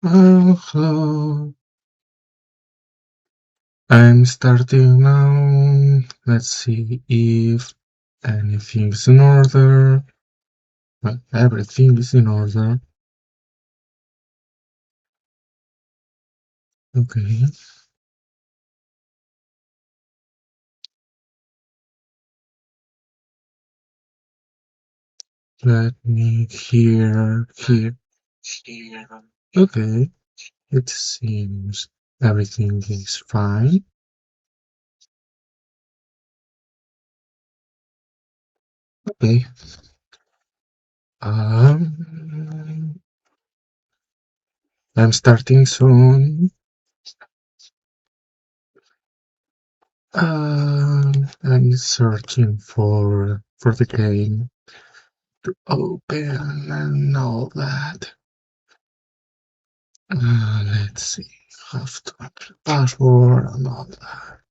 Hello. I'm starting now. Let's see if anything's in order. Well, everything is in order. Okay. Let me here. Okay. It seems everything is fine. Okay. I'm starting soon. I'm searching for the game to open and all that. Let's see. Have to enter password and all that.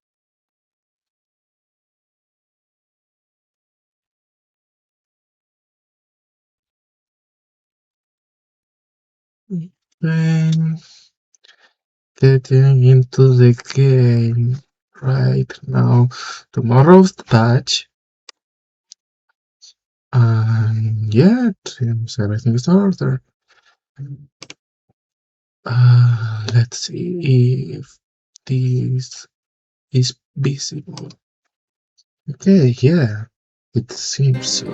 Then getting into the game right now. Tomorrow's the patch. Yeah, it seems everything is in order. Let's see if this is visible. Okay, yeah, it seems so.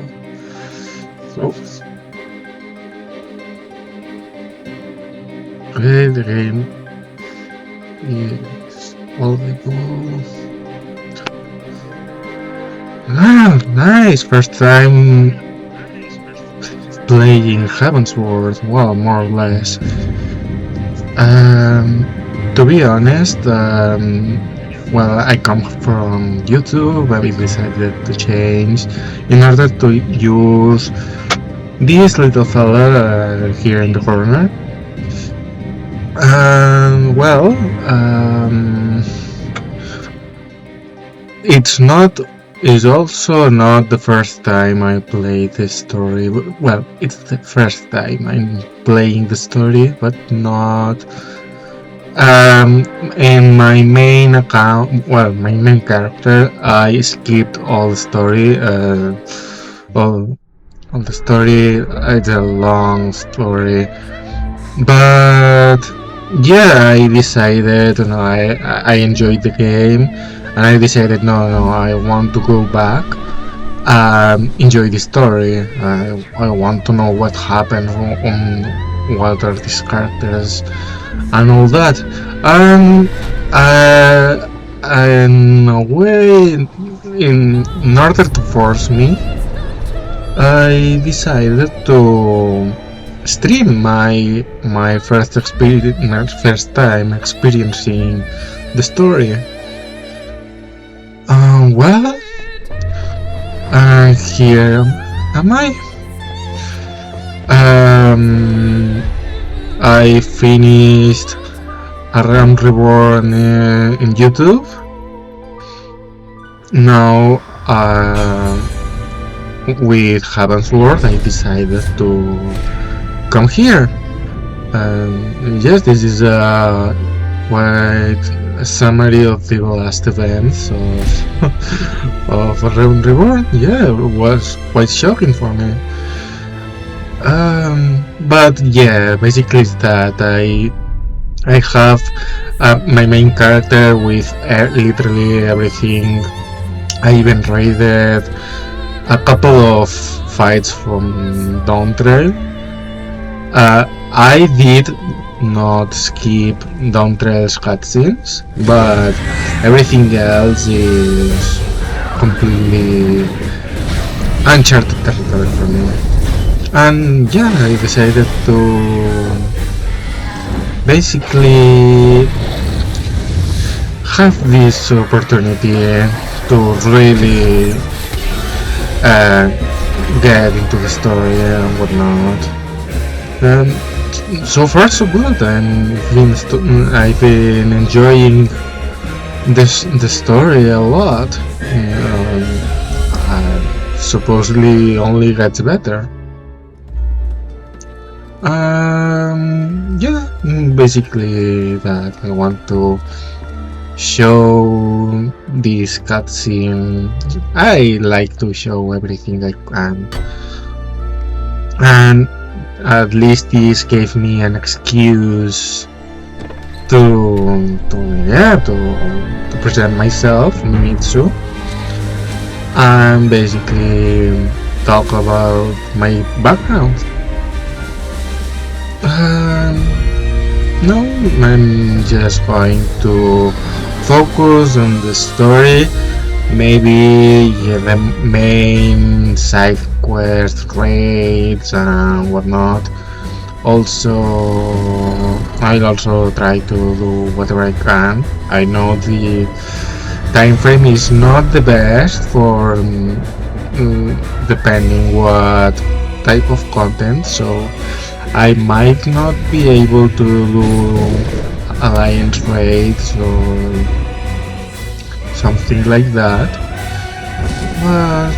Okay, the game is audible. Nice! First time playing Heavensward, well, more or less. To be honest, well, I come from YouTube, but we decided to change in order to use this little fella here in the corner. Well, it's also not the first time I play this story. Well, it's the first time I'm playing the story, but not in my main account. Well, my main character, I skipped all the story. All the story. It's a long story, but yeah, I decided, I enjoyed the game, and I decided, no, I want to go back, enjoy the story. I want to know what happened, what are these characters, and all that. In a way, in order to force me, I decided to stream my first time experiencing the story. Well, here am I. I finished a Realm Reborn in YouTube. Now, with Heavensward, I decided to come here. Yes, this is quite a summary of the last events of Realm Reborn. Yeah, it was quite shocking for me. But yeah, basically it's that I have my main character with literally everything. I even raided a couple of fights from Dawntrail. I did not skip Dawntrail's cutscenes, but everything else is completely uncharted territory for me. And yeah, I decided to basically have this opportunity to really get into the story and whatnot. So far so good. I've been enjoying the story a lot. Supposedly only gets better. Yeah, basically that I want to show this cutscene. I like to show everything I can, and at least this gave me an excuse to yeah to present myself, Mimitsu, and basically talk about my background. Um, no, I'm just going to focus on the story. Maybe yeah, the main side quest raids and whatnot. Also, I'll also try to do whatever I can. I know the time frame is not the best for depending what type of content, so I might not be able to do alliance raids or something like that. But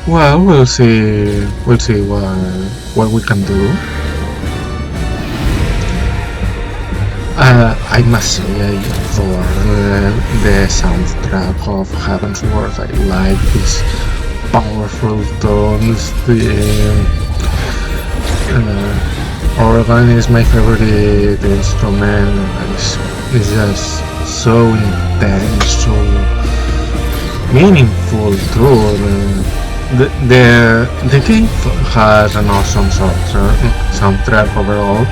well, we'll see. We'll see what we can do. I must say, I adore the soundtrack of Heavensward. I like these powerful tones. The organ is my favorite instrument. It's just so intense, so meaningful too. The game has an awesome soundtrack overall,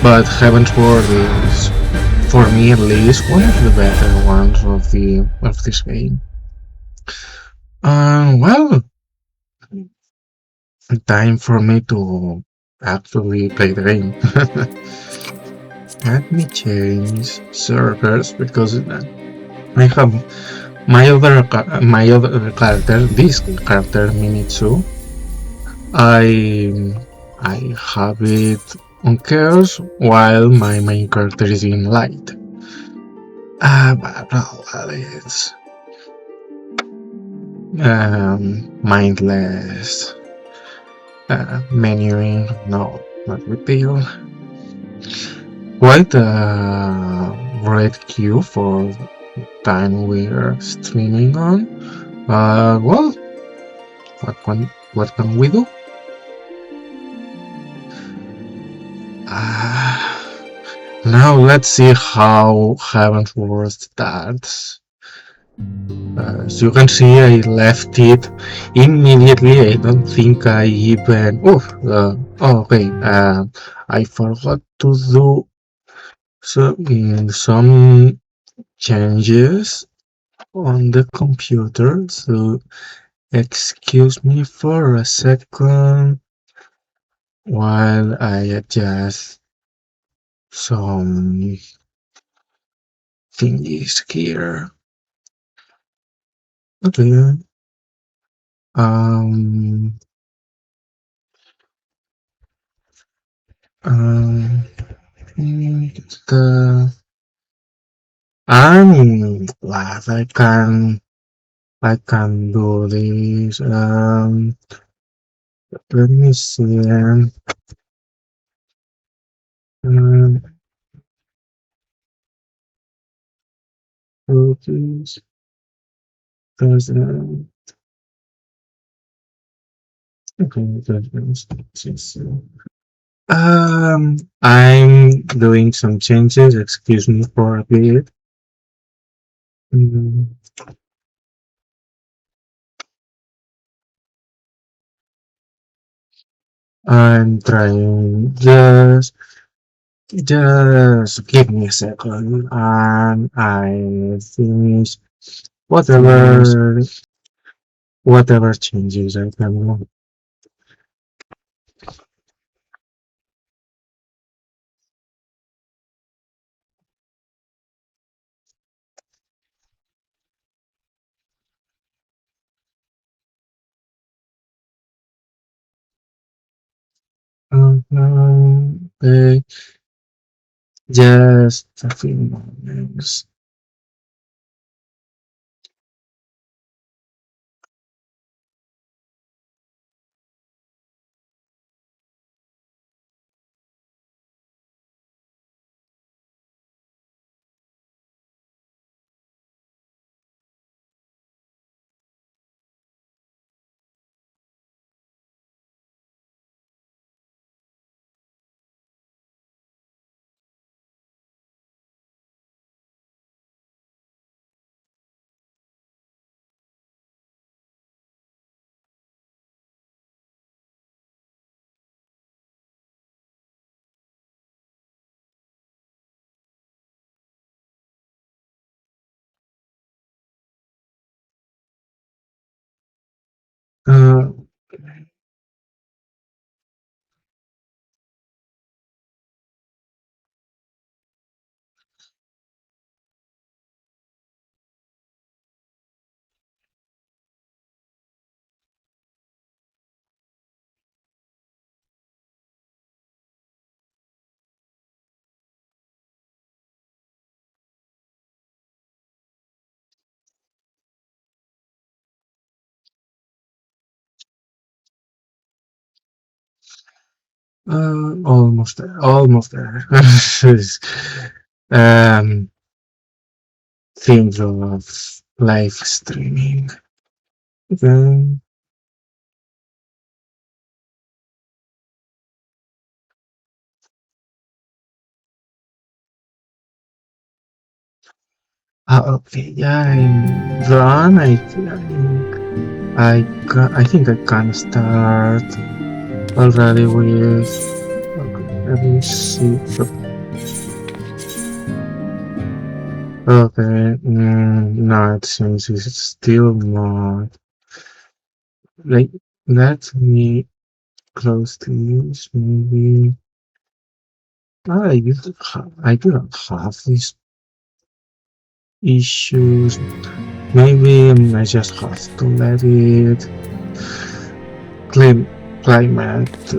but Heavensward is, for me at least, one of the better ones of this game. Well, time for me to actually play the game. Let me change servers because I have my other character, this character Minitsu. I I have it on chaos while my main character is in light. But well, it's mindless menuing. No, not with deal. Quite a red queue for time we're streaming on. Well, what can we do? Now let's see how Heavensward starts. As you can see, I left it immediately. I don't think I even. Okay. I forgot to do some changes on the computer. So excuse me for a second while I adjust some thingies here. Okay. Um. Um. The I'm glad I can do this. Let me see. Um, do this. There's okay. I'm doing some changes. Excuse me for a bit. Mm, I'm trying. Just give me a second, and I finish whatever changes I can. Okay, just a few moments. Uh, almost there. Almost there. um, Think of live streaming. Then, okay, yeah, I'm done. I think I can start already with. Okay, let me see. Okay, no, it seems it's still not. Like, let me close these. Maybe I didn't have these issues. Maybe I just have to let it climate.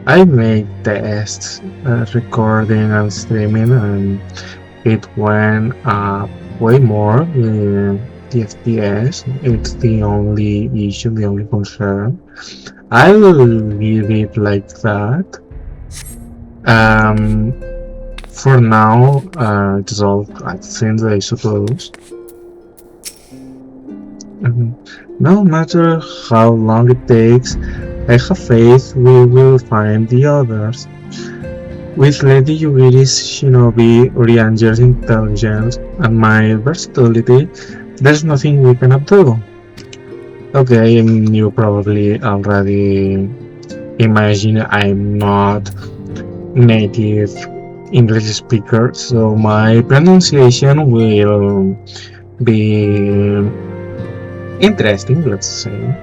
I made tests recording and streaming, and it went up way more. The FPS, it's the only issue, the only concern. I will leave it like that. For now, it's all things I suppose. No matter how long it takes, I have faith we will find the others. With Lady Yugiri's shinobi Orianger's intelligence and my versatility, there's nothing we cannot do. Okay, you probably already imagine I'm not native English speaker, so my pronunciation will be interesting, let's say.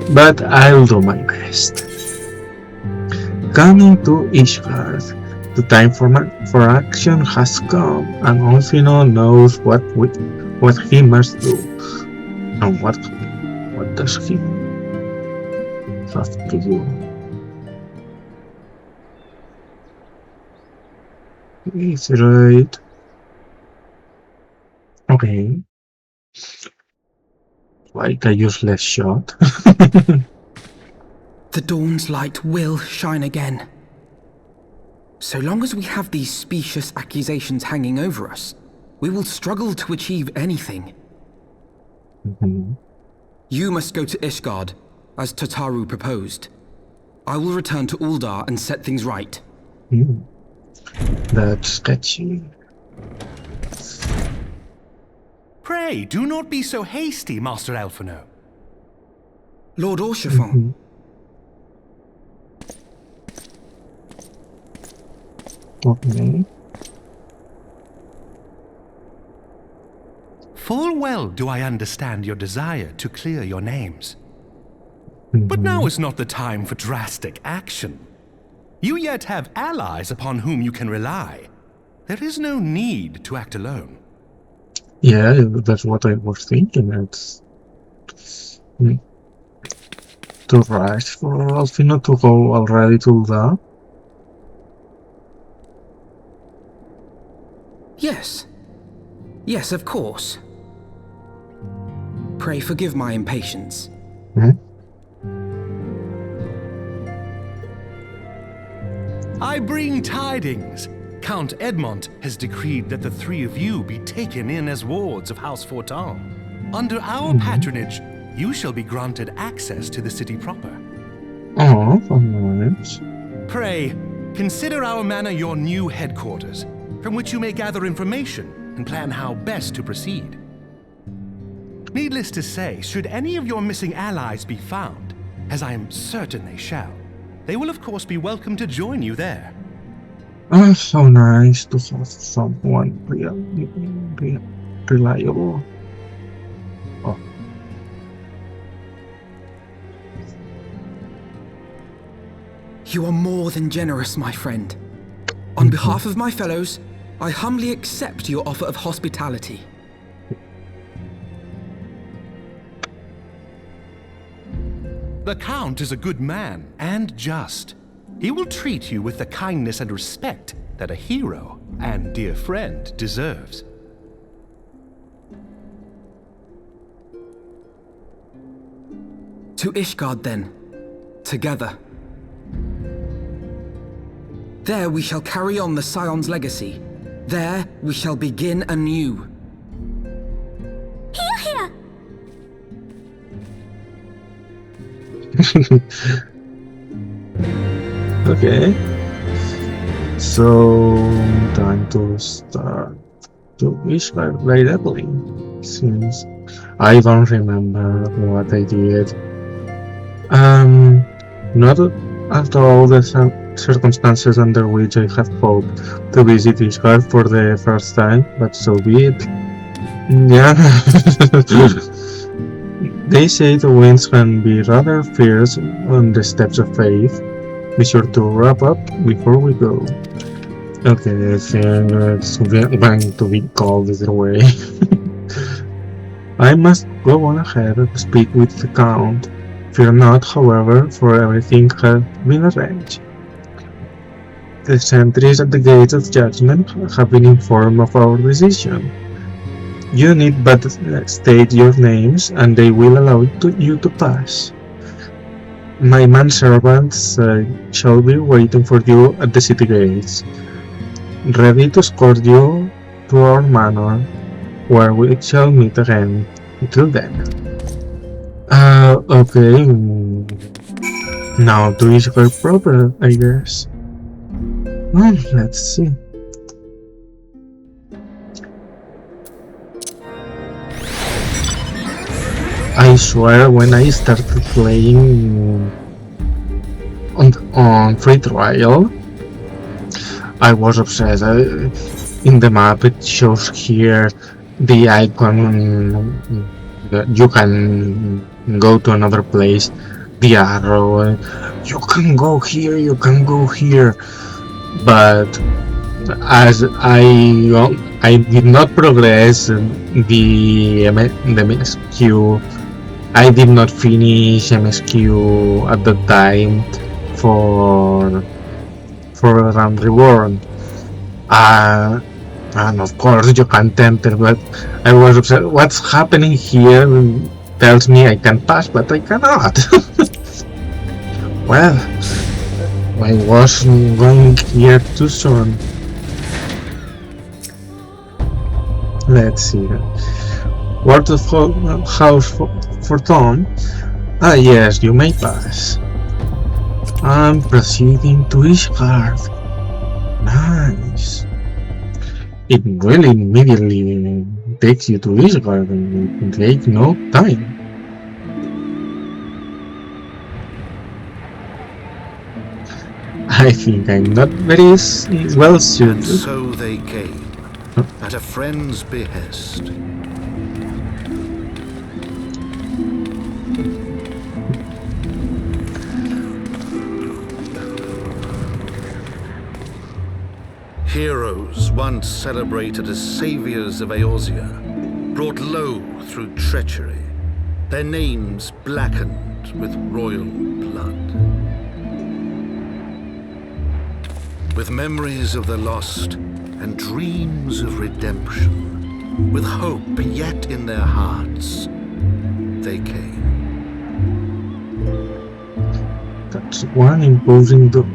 But I'll do my best. Coming to Ishgard, the time for action has come, and Onfino knows what he must do. And what does he have to do? Is it right? Okay. Like a useless shot. The dawn's light will shine again. So long as we have these specious accusations hanging over us, we will struggle to achieve anything. You must go to Ishgard, as Tataru proposed. I will return to Uldar and set things right. That's sketchy. Pray, do not be so hasty, Master Elfino. Lord Orchefon. Okay. Full well do I understand your desire to clear your names. But now is not the time for drastic action. You yet have allies upon whom you can rely. There is no need to act alone. Yeah, that's what I was thinking. It's too rush for Alfino to go already to that. Yes. Yes, of course. Pray forgive my impatience. I bring tidings. Count Edmont has decreed that the three of you be taken in as wards of House Fortin. Under our patronage, you shall be granted access to the city proper. Oh, nice. Pray, consider our manor your new headquarters, from which you may gather information and plan how best to proceed. Needless to say, should any of your missing allies be found, as I am certain they shall, they will of course be welcome to join you there. Oh, so nice to have someone reliable. Oh. You are more than generous, my friend. On behalf of my fellows, I humbly accept your offer of hospitality. The Count is a good man and just. He will treat you with the kindness and respect that a hero and dear friend deserves. To Ishgard, then. Together. There we shall carry on the Scion's legacy. There we shall begin anew. Here, here! Okay. So, time to start to wish by leveling, since I don't remember what I did. Not at all the circumstances under which I had hoped to visit Ishgard for the first time, but so be it. Yeah. They say the winds can be rather fierce on the steps of faith. Be sure to wrap up before we go. Okay, I think it's going to be called either way. I must go on ahead and speak with the Count. Fear not, however, for everything has been arranged. The sentries at the gates of judgment have been informed of our decision. You need but state your names, and they will allow you to pass. My manservants shall be waiting for you at the city gates, ready to escort you to our manor, where we shall meet again. Until then. Okay. Now to Ishgard proper, I guess. Let's see. I swear when I started playing on free trial, I was obsessed. In the map it shows here the icon that you can go to another place, the arrow, you can go here, you can go here, but as I did not progress the MSQ, I did not finish MSQ at the time for Run Reborn. And of course you can't enter, but I was upset. What's happening here tells me I can pass, but I cannot. Well, I was going here too soon. Let's see. Word of house for Tom. Ah yes, you may pass. I'm proceeding to Ishgard. Nice. It really immediately takes you to Heavensward and take no time. I think I'm not very well suited. So they came, at a friend's behest. Heroes once celebrated as saviors of Eorzea, brought low through treachery, their names blackened with royal blood. With memories of the lost and dreams of redemption, with hope yet in their hearts, they came. That's one imposing door.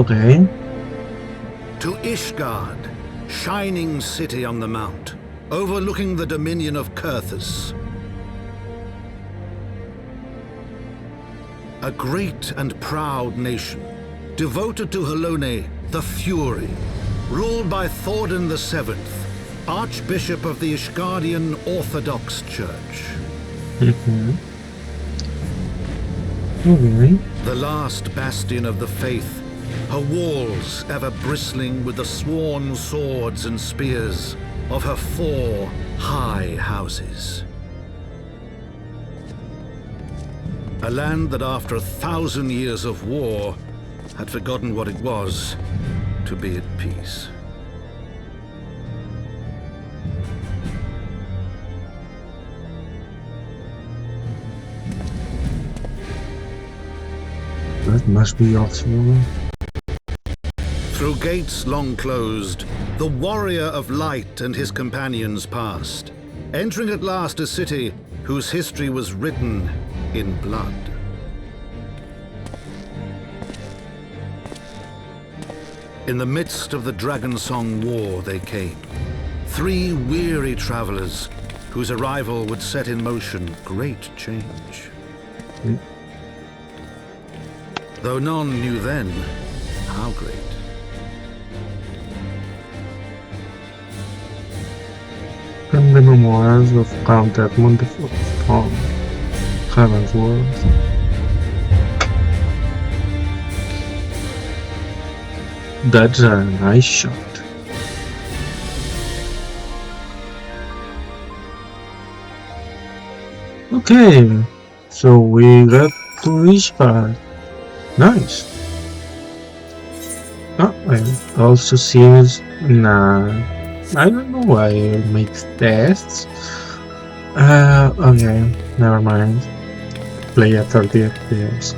Okay. To Ishgard, shining city on the mount, overlooking the dominion of Kurthus. A great and proud nation, devoted to Halone, the Fury, ruled by Thordan VII, Archbishop of the Ishgardian Orthodox Church. Okay. The last bastion of the faith, her walls ever bristling with the sworn swords and spears of her 4 high houses. A land that after 1,000 years of war had forgotten what it was to be at peace. That must be awful. Through gates long closed, the warrior of light and his companions passed, entering at last a city whose history was written in blood. In the midst of the Dragon Song War they came, 3 weary travelers whose arrival would set in motion great change. Though none knew then how great. And the memoirs of Count Edmund from Heavensward. That's a nice shot. Okay, so we got to this part. Nice. Oh, I also seems I don't know why it makes tests. Okay, never mind. Play at 30 FPS.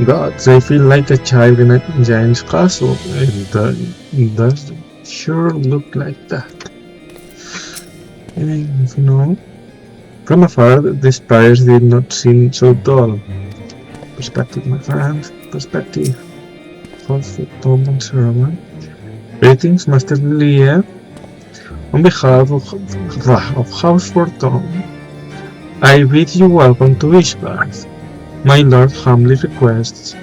Gods, I feel like a child in a giant's castle. It does sure look like that. You know, from afar, the spires did not seem so tall. Perspective, my friend. Perspective. 12 foot tall and servant. Greetings, Master Lilia. On behalf of House Fortune, I bid you welcome to Ishbard. My lord humbly requests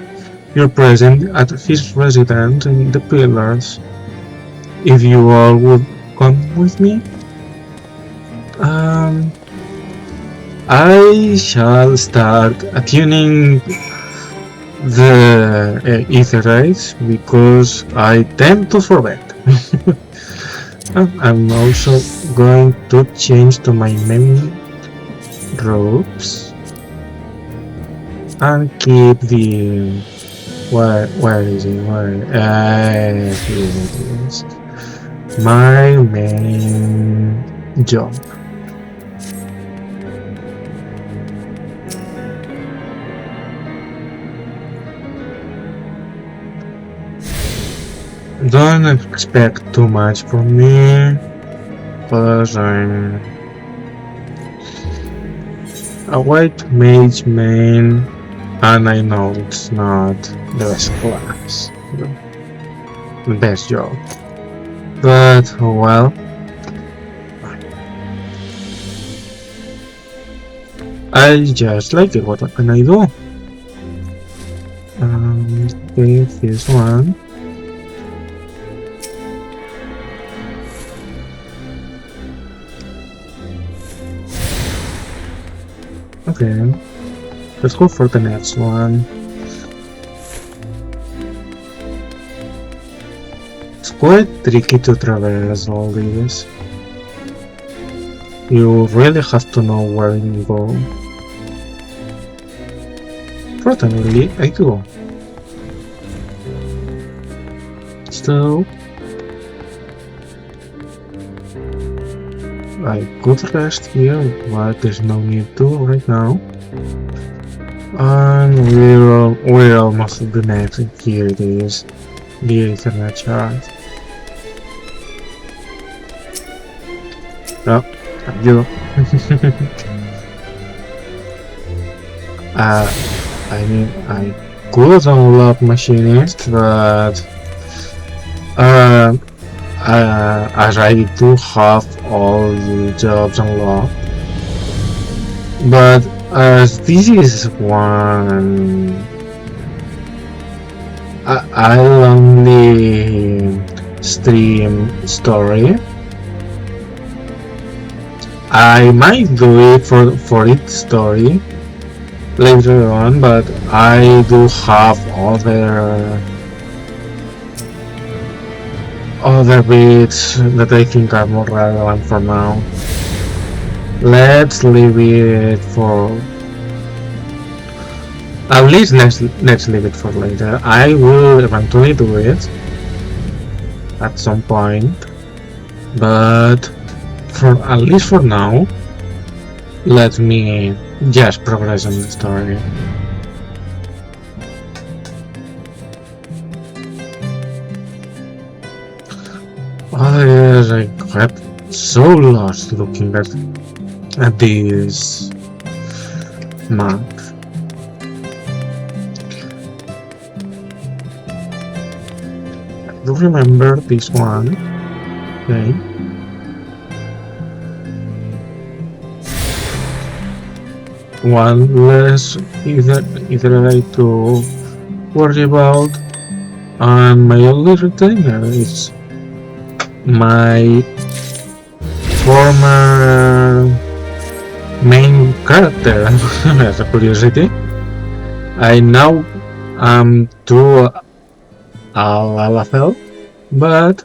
your presence at his residence in the Pillars. If you all would come with me, I shall start attuning the Aetherites because I tend to forget. I'm also going to change to my main robes and keep the where is it? Here it is. My main job. Don't expect too much from me, because I'm a white mage main, and I know it's not the best class, the best job, but well, I just like it. What can I do? Okay, this one. Okay, let's go for the next one. It's quite tricky to traverse all these. You really have to know where you go. Fortunately, I do. So I could rest here, but there's no need to right now. And we're almost at the next. Here it is, the Ethernet chart. Oh, you. I mean, I could unlock machinist, but as I do have all the jobs unlocked, but as this is one, I'll only stream story. I might do it for its story, later on, but I do have other bits that I think are more relevant for now. Let's leave it for at least let's leave it for later. I will eventually do it at some point, but for at least for now, let me just progress on the story. I got so lost looking at this map. I do remember this one. Okay. One less either to worry about, and my only retainer is my former main character. As a curiosity, I now am to Lalafell, but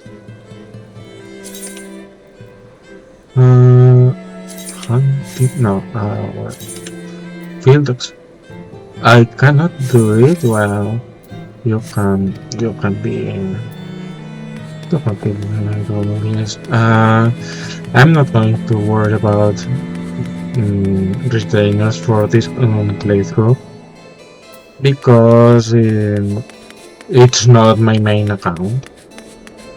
FAILTASY. I cannot do it while you can be I'm not going to worry about retainers for this playthrough because it's not my main account,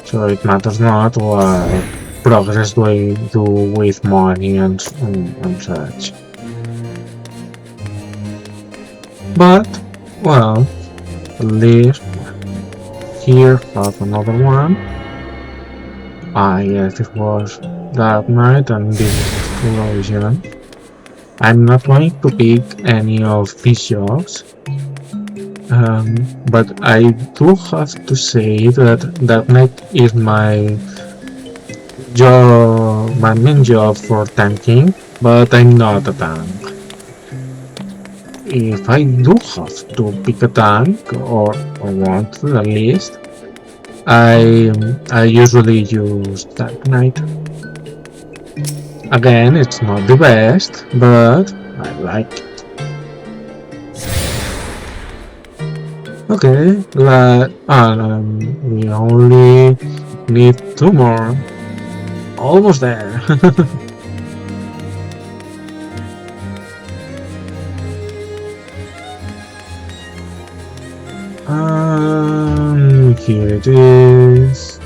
so it matters not what progress do I do with money and such. But well, at least here have another one. Yes, it was Dark Knight and this Explosion. I'm not going to pick any of these jobs, but I do have to say that Dark Knight is my main job for tanking, but I'm not a tank. If I do have to pick a tank, or want to at least, I usually use Dark Knight. Again, it's not the best, but I like it. Okay, we only need 2 more. Almost there. Here it is.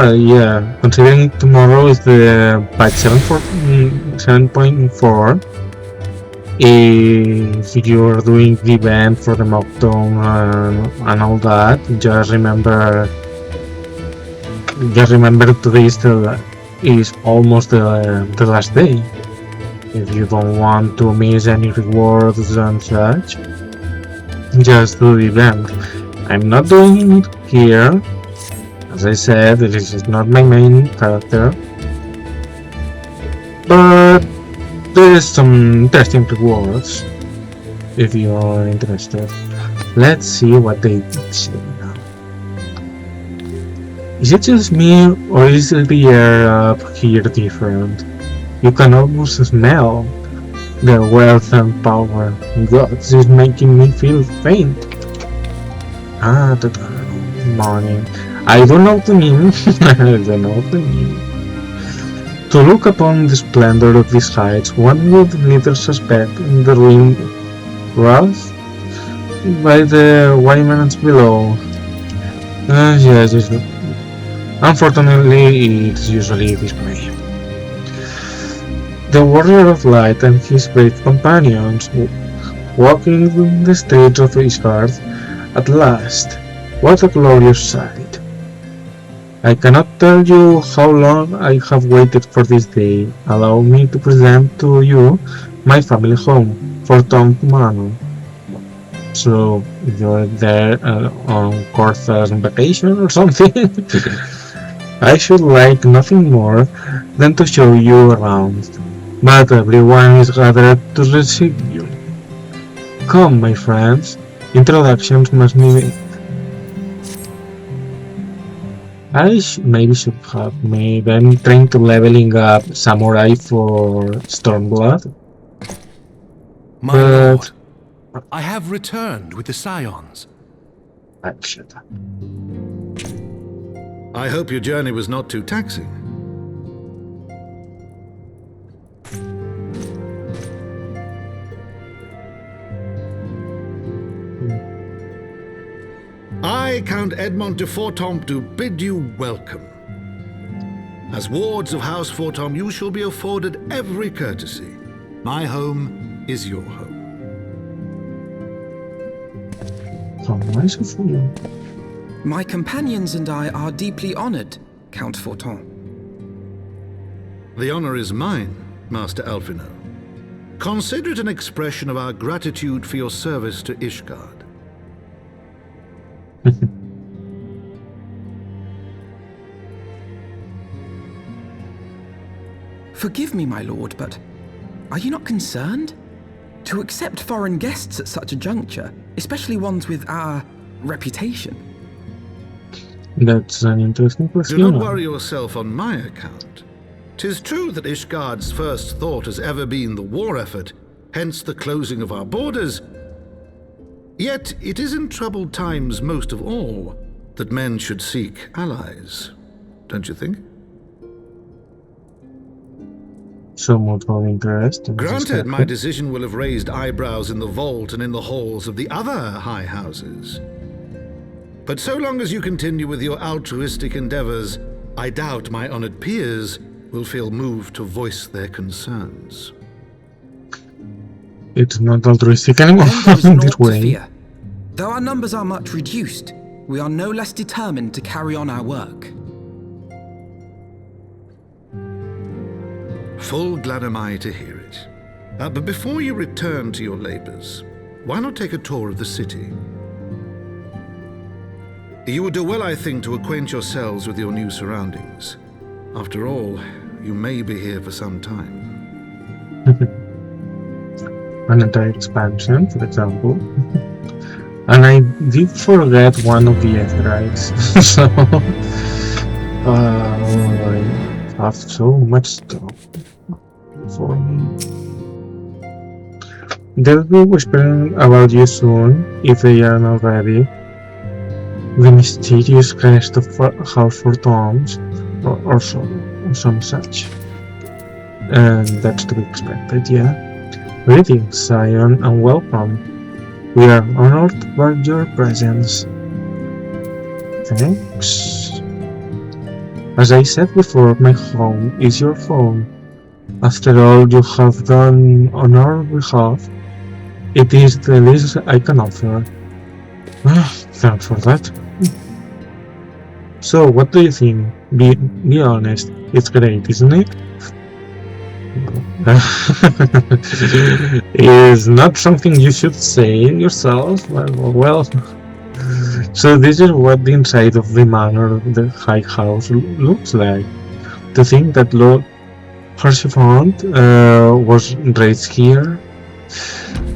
Yeah, considering tomorrow is the patch 7.4, if you're doing the event for the mockdown and all that, just remember today is almost the last day. If you don't want to miss any rewards and such, just do the event. I'm not doing it here. As I said, this is not my main character, but there's some interesting rewards if you are interested. Let's see what they say now. Is it just me, or is the air up here different? You can almost smell the wealth and power. God, this is making me feel faint. The money. I don't know the mean. To look upon the splendor of these heights, one would neither suspect the ruin wrath by the waymarers below. Yes, unfortunately, it's usually this way. The Warrior of Light and his brave companions, walking the stage of Ishgard at last. What a glorious sight! I cannot tell you how long I have waited for this day. Allow me to present to you my family home, Forton Manor. So, you're there on Cortha's vacation or something? I should like nothing more than to show you around, but everyone is gathered to receive you. Come, my friends, introductions must be made. Maybe should have made. I'm trying to leveling up Samurai for Stormblood. My But lord, I have returned with the Scions. shit. I hope your journey was not too taxing. I, Count Edmond de Fortomp, do bid you welcome. As wards of House Fortomp, you shall be afforded every courtesy. My home is your home. How nice of you. My companions and I are deeply honored, Count Fortin. The honor is mine, Master Alphino. Consider it an expression of our gratitude for your service to Ishgard. Forgive me, my lord, but are you not concerned? To accept foreign guests at such a juncture, especially ones with our reputation. That's an interesting Do question. not worry yourself on my account. 'Tis true that Ishgard's first thought has ever been the war effort, hence the closing of our borders. Yet it is in troubled times most of all that men should seek allies, don't you think? So mutual interest. Granted, my decision will have raised eyebrows in the vault and in the halls of the other high houses. But so long as you continue with your altruistic endeavors, I doubt my honored peers will feel moved to voice their concerns. It's not altruistic anymore Then there is in naught this to way. fear. Though our numbers are much reduced, we are no less determined to carry on our work. Full glad am I to hear it. But before you return to your labors, why not take a tour of the city? You would do well, I think, to acquaint yourselves with your new surroundings. After all, you may be here for some time. An entire expansion, for example. And I did forget one of the Aetherites. So I have so much stuff for me. They'll be whispering about you soon, if they are not ready. The mysterious crest of House Fortoms, or some such. And that's to be expected, yeah. Greetings, Scion, and welcome. We are honored by your presence. Thanks. As I said before, my home is your home. After all you have done on our behalf, it is the least I can offer. Thanks for that. So, what do you think? Be honest, it's great, isn't it? Is not something you should say yourself. Well, so this is what the inside of the manor of the High House looks like. To think that Lord Persephone was raised here.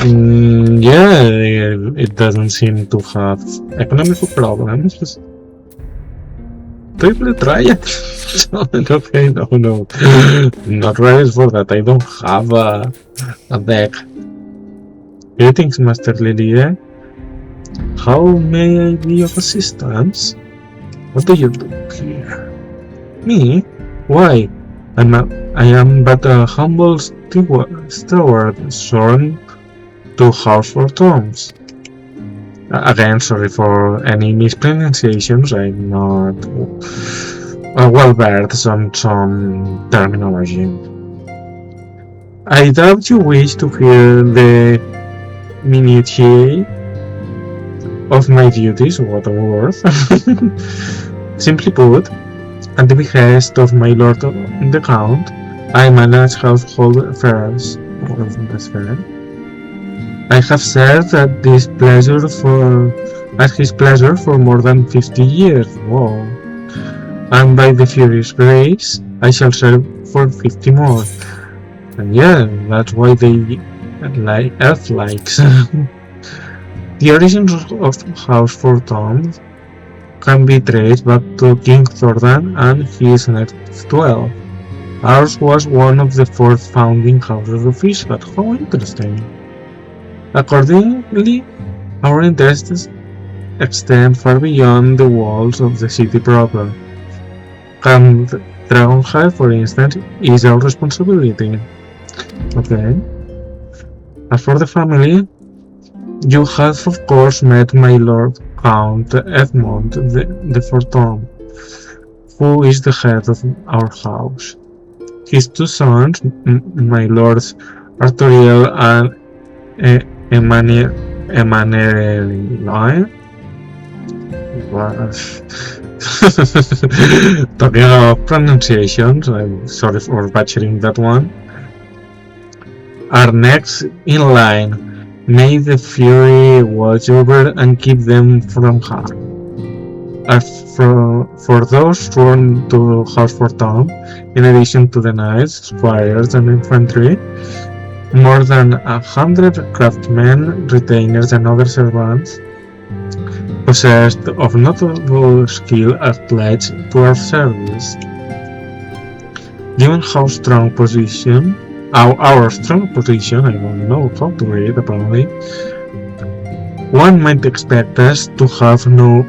Yeah, it doesn't seem to have economical problems. Just totally try it. Okay, no. Not ready for that. I don't have a deck. Greetings, Master Lydia. How may I be of assistance? What do you do here? Me? Why? I am but a humble steward sworn to House Fortoms. Again, sorry for any mispronunciations. I'm not well versed on some terminology. I doubt you wish to hear the minutiae of my duties, what a word. Simply put, at the behest of my lord the Count, I manage household affairs. That's fair. I have served at his pleasure for more than 50 years. Whoa. and by the Fury's grace, I shall serve for 50 more. And yeah, that's why they like elf likes. The origins of House Fortune can be traced back to King Thordan and his next 12. Ours was one of the 4 founding houses of Ishgard. How interesting. Accordingly, our interests extend far beyond the walls of the city proper. Camp Dragonhead, for instance, is our responsibility. Okay. As for the family, you have of course met my lord Count Edmund the Forton, who is the head of our house. His 2 sons, my lords Artoriel and Emmanuel, talking about pronunciations, I'm sorry for butchering that one, are next in line. May the Fury watch over and keep them from harm. As for those sworn to House Fortune, in addition to the knights, squires, and infantry, more than 100 craftsmen, retainers, and other servants, possessed of notable skill, are pledged to our service. Given how strong position, our strong position, I don't know how to read apparently, one might expect us to have no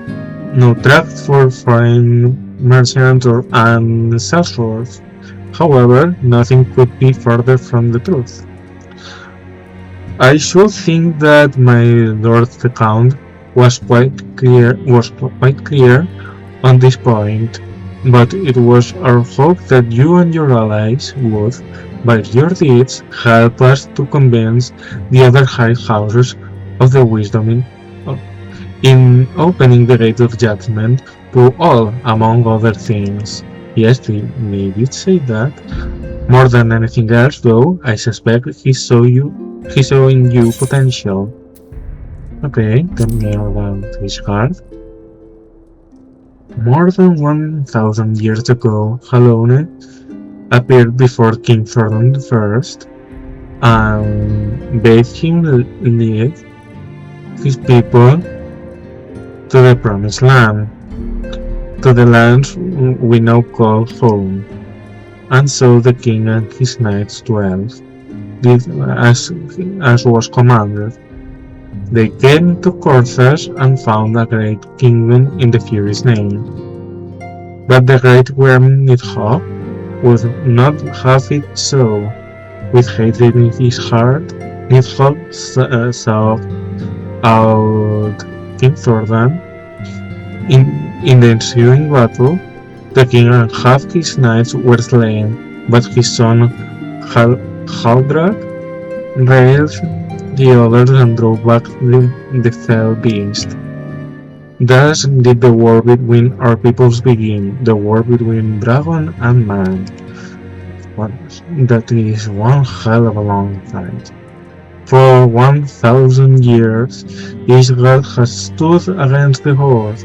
trust for foreign merchants or sellswords. However, nothing could be further from the truth. I should think that my Lord the Count was quite clear on this point, but it was our hope that you and your allies would, by your deeds, help us to convince the other high houses of the wisdom in opening the gate of judgment to all, among other things. Yes, they did say that. More than anything else, though, I suspect he saw in you potential. Okay, tell me about his card. More than 1,000 years ago, Halone appeared before King Thordan I and bade him lead his people to the Promised Land, to the lands we now call home. And so the king and his knights dwelt, as was commanded. They came to Corthas and found a great kingdom in the Fury's name. But the great worm Nidhogg would not have it so. With hatred in his heart, Nidhogg sought out King Thordan. In the ensuing battle, the king and half his knights were slain, but his son Haldrag railed the others and drove back the fell beast. Thus did the war between our peoples begin, the war between dragon and man. That is one hell of a long fight. For 1,000 years, Ishgard has stood against the Horde,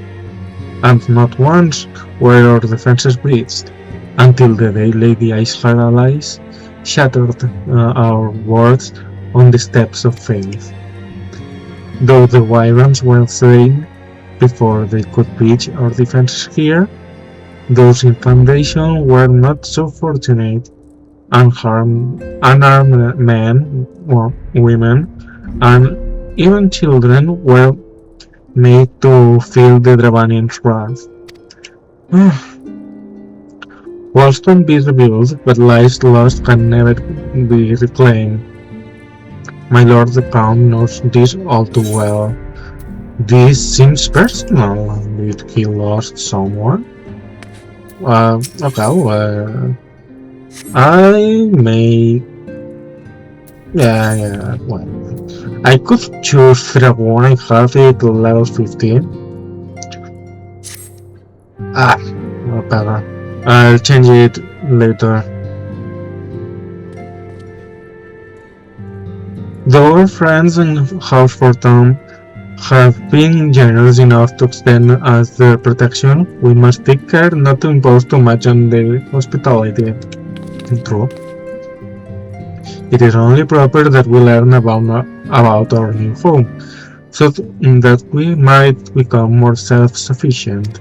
and not once were our defenses breached, until the day Lady Ishgard allies shattered our words on the steps of faith. Though the Wyrams were slain before they could breach our defenses here, those in foundation were not so fortunate. Unarmed men, women, and even children were made to feel the Dravanians' wrath. Walls can be rebuilt, but lives lost can never be reclaimed. My lord the Count knows this all too well. This seems personal. Did he lost someone? Okay, I may... Yeah, well... I could choose Dragon and have it to level 15. Okay. I'll change it later. Though our friends in House Fortune have been generous enough to extend us their protection, we must take care not to impose too much on their hospitality. True. It is only proper that we learn about our new home, so that we might become more self-sufficient.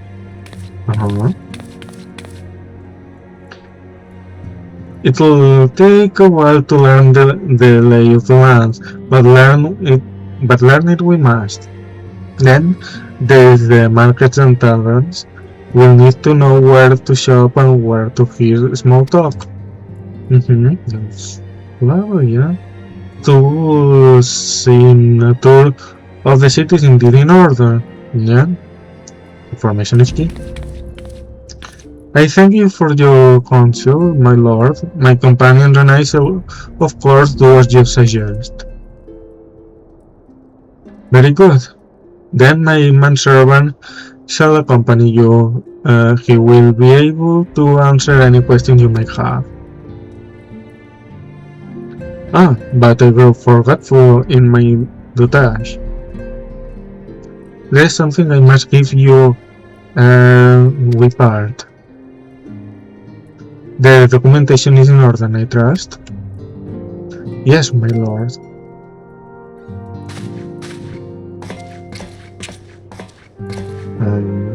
It'll take a while to learn the lay of the land, but learn it we must. Then there's the markets and taverns. We'll need to know where to shop and where to hear small talk. Well, yeah. To see a tour of the city is indeed in order. Yeah. Information is key. I thank you for your counsel, my lord. My companions and I shall, of course, do as you suggest. Very good. Then my manservant shall accompany you. He will be able to answer any question you may have. But I grow forgetful in my dotage. There's something I must give you we part. The documentation is in order, I trust? Yes, my lord.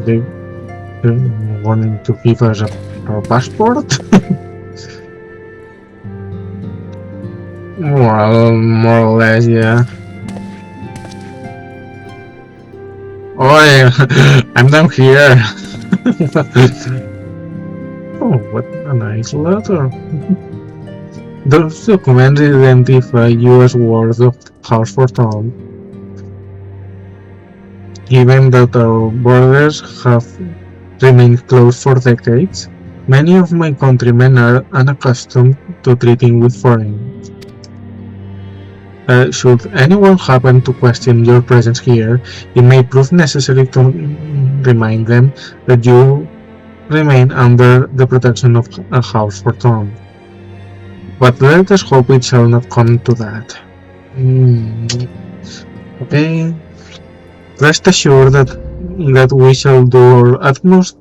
They wanting to give us our passport? Well, more or less, yeah. Oh, I'm down here. Oh, what a nice letter. Those documents identify you as ward of Heavensward. Given that our borders have remained closed for decades, many of my countrymen are unaccustomed to treating with foreigners. Should anyone happen to question your presence here, it may prove necessary to remind them that you remain under the protection of a Heavensward. But let us hope it shall not come to that. Okay. Rest assured that we shall do our utmost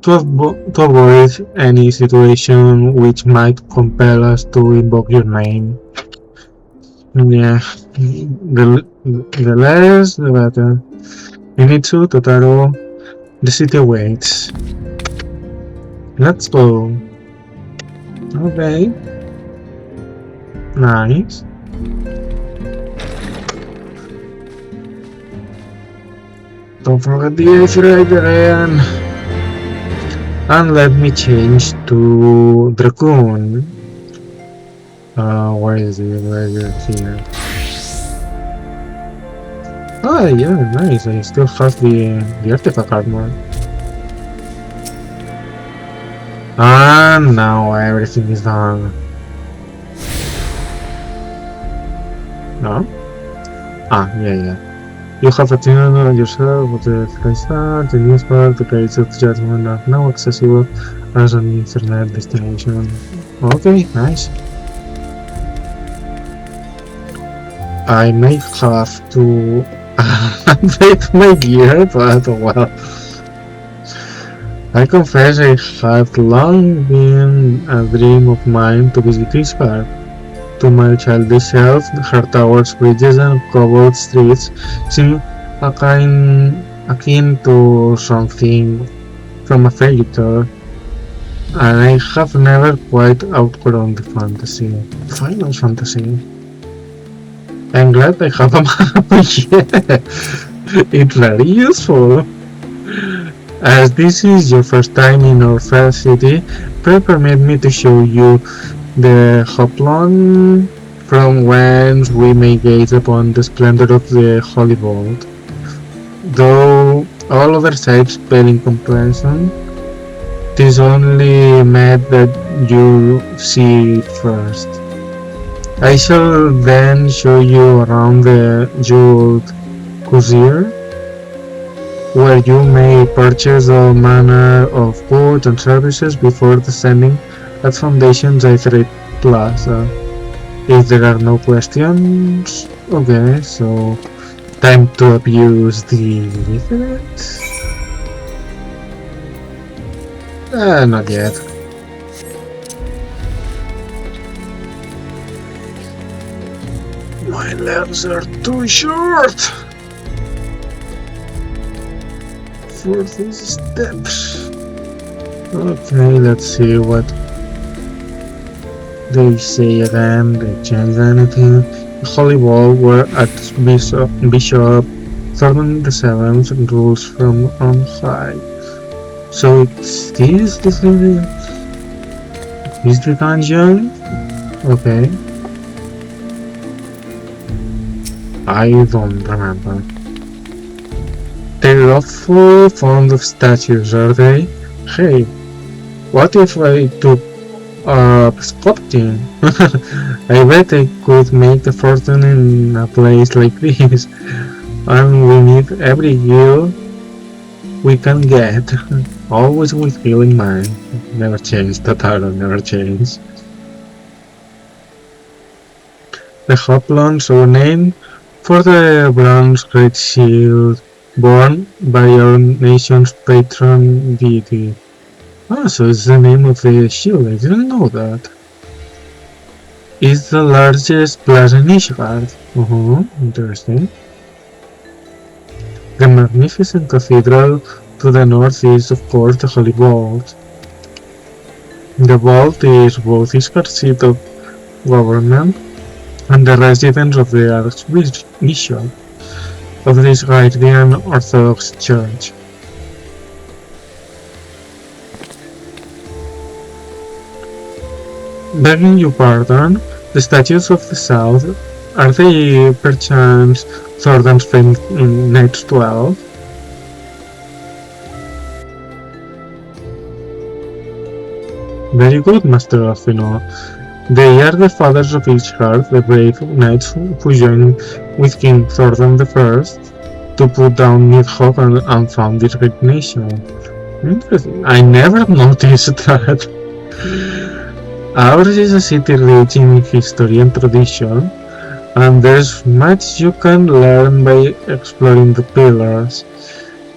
to avoid any situation which might compel us to invoke your name. Yeah, the less the better. Initsu, Totaro, the city awaits. Let's go. Okay. Nice. Don't forget the Aetheridrian. And let me change to Dracoon. Where is it? Where is it? Here. Oh yeah, nice. I still have the artifact armor. And now everything is done. No? Yeah. You have attained yourself with the Freestyle, the news part, the gates of judgment are now accessible as an internet destination. Okay, nice. I may have to update my gear, but well. I confess it had long been a dream of mine to visit this park. To my childish self, her towers, bridges, and cobbled streets seem akin to something from a fairy tale, and I have never quite outgrown the fantasy. Final fantasy. I'm glad I have a map. Yeah, it's very useful. As this is your first time in our fair city, permit me to show you the Hoplon, from whence we may gaze upon the splendor of the Holy Vault. Though all other sights pale in comparison, 'tis only meant that you see it first. I shall then show you around the jeweled Cozier, where you may purchase all manner of goods and services before descending at Foundation's Aetherid Plaza. If there are no questions, okay, so Time to abuse the internet? Not yet. My legs are too short for these steps. Okay, let's see what they say again. They change anything. The Holy Wall were at Bishop Thornton the Seventh rules from on high. So it's this is the dungeon? Okay. I don't remember. They're awful fond of statues, are they? Hey, what if I took sculpting? I bet I could make a fortune in a place like this. And we need every year we can get. Always with you in mind. Never change, Totaro, never change. The Hoplons are named for the bronze great shield borne by our nation's patron deity. Ah, so it's the name of the shield, I didn't know that. It's the largest plaza in Ishgard. Interesting. The magnificent cathedral to the north is, of course, the Holy Vault. The vault is both Ishgard's seat of government and the residence of the Archbishop of the Ishgardian Orthodox Church. Begging your pardon, the statues of the south, are they perchance Thornton's famed Knights 12? Very good, Master Alfino. They are the fathers of Ishgard, the brave knights who joined with King Thornton I to put down Nidhogg and found this great nation. Interesting. I never noticed that. Ours is a city rich in history and tradition, and there's much you can learn by exploring the pillars.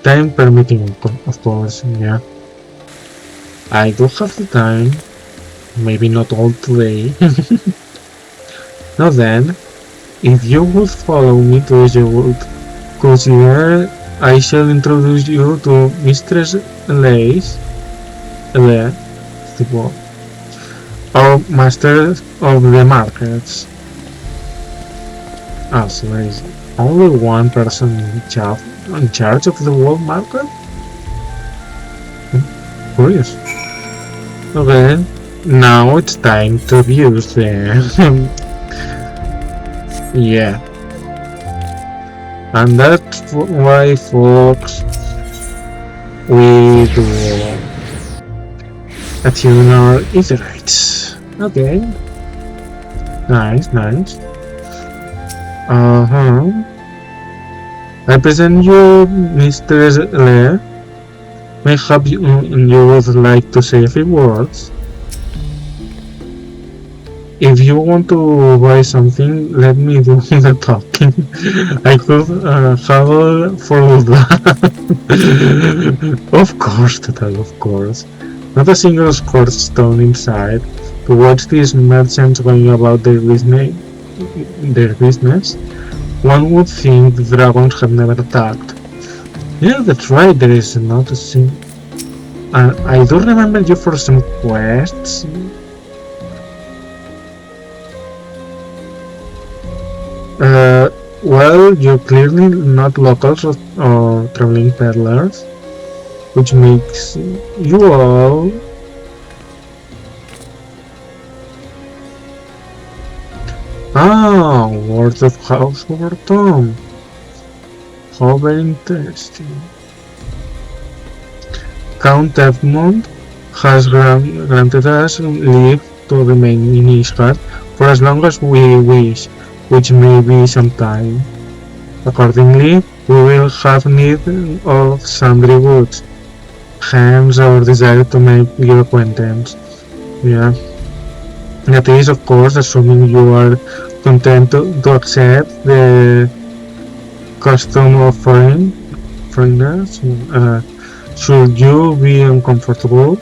Time permitting, of course, yeah. I do have the time. Maybe not all today. Now then, if you would follow me to Heavensward, consider I shall introduce you to Mistress Lace, our master of the markets. So there is only one person in charge of the world market? Curious. Okay. Now it's time to abuse them. Yeah. And that's why, folks, we do attune our Etherites. Okay. Nice. I present you Mr. Le. Mayhap you would like to say a few words. If you want to buy something, let me do the talking. I could haggle for that. Of course, Total, of course. Not a single scorched stone inside. To watch these merchants going about their business, one would think the dragons have never attacked. Yeah, that's right, there is not a single... I do remember you for some quests. Well, you're clearly not locals or traveling peddlers, which makes you all... Words of Heavensward Tom. How very interesting. Count Edmund has granted us leave to remain in Ishgard for as long as we wish, which may be some time. Accordingly, we will have need of sundry goods, hence our desire to make your acquaintance. Yeah. That is, of course, assuming you are content to accept the custom of foreigners. Should you be uncomfortable?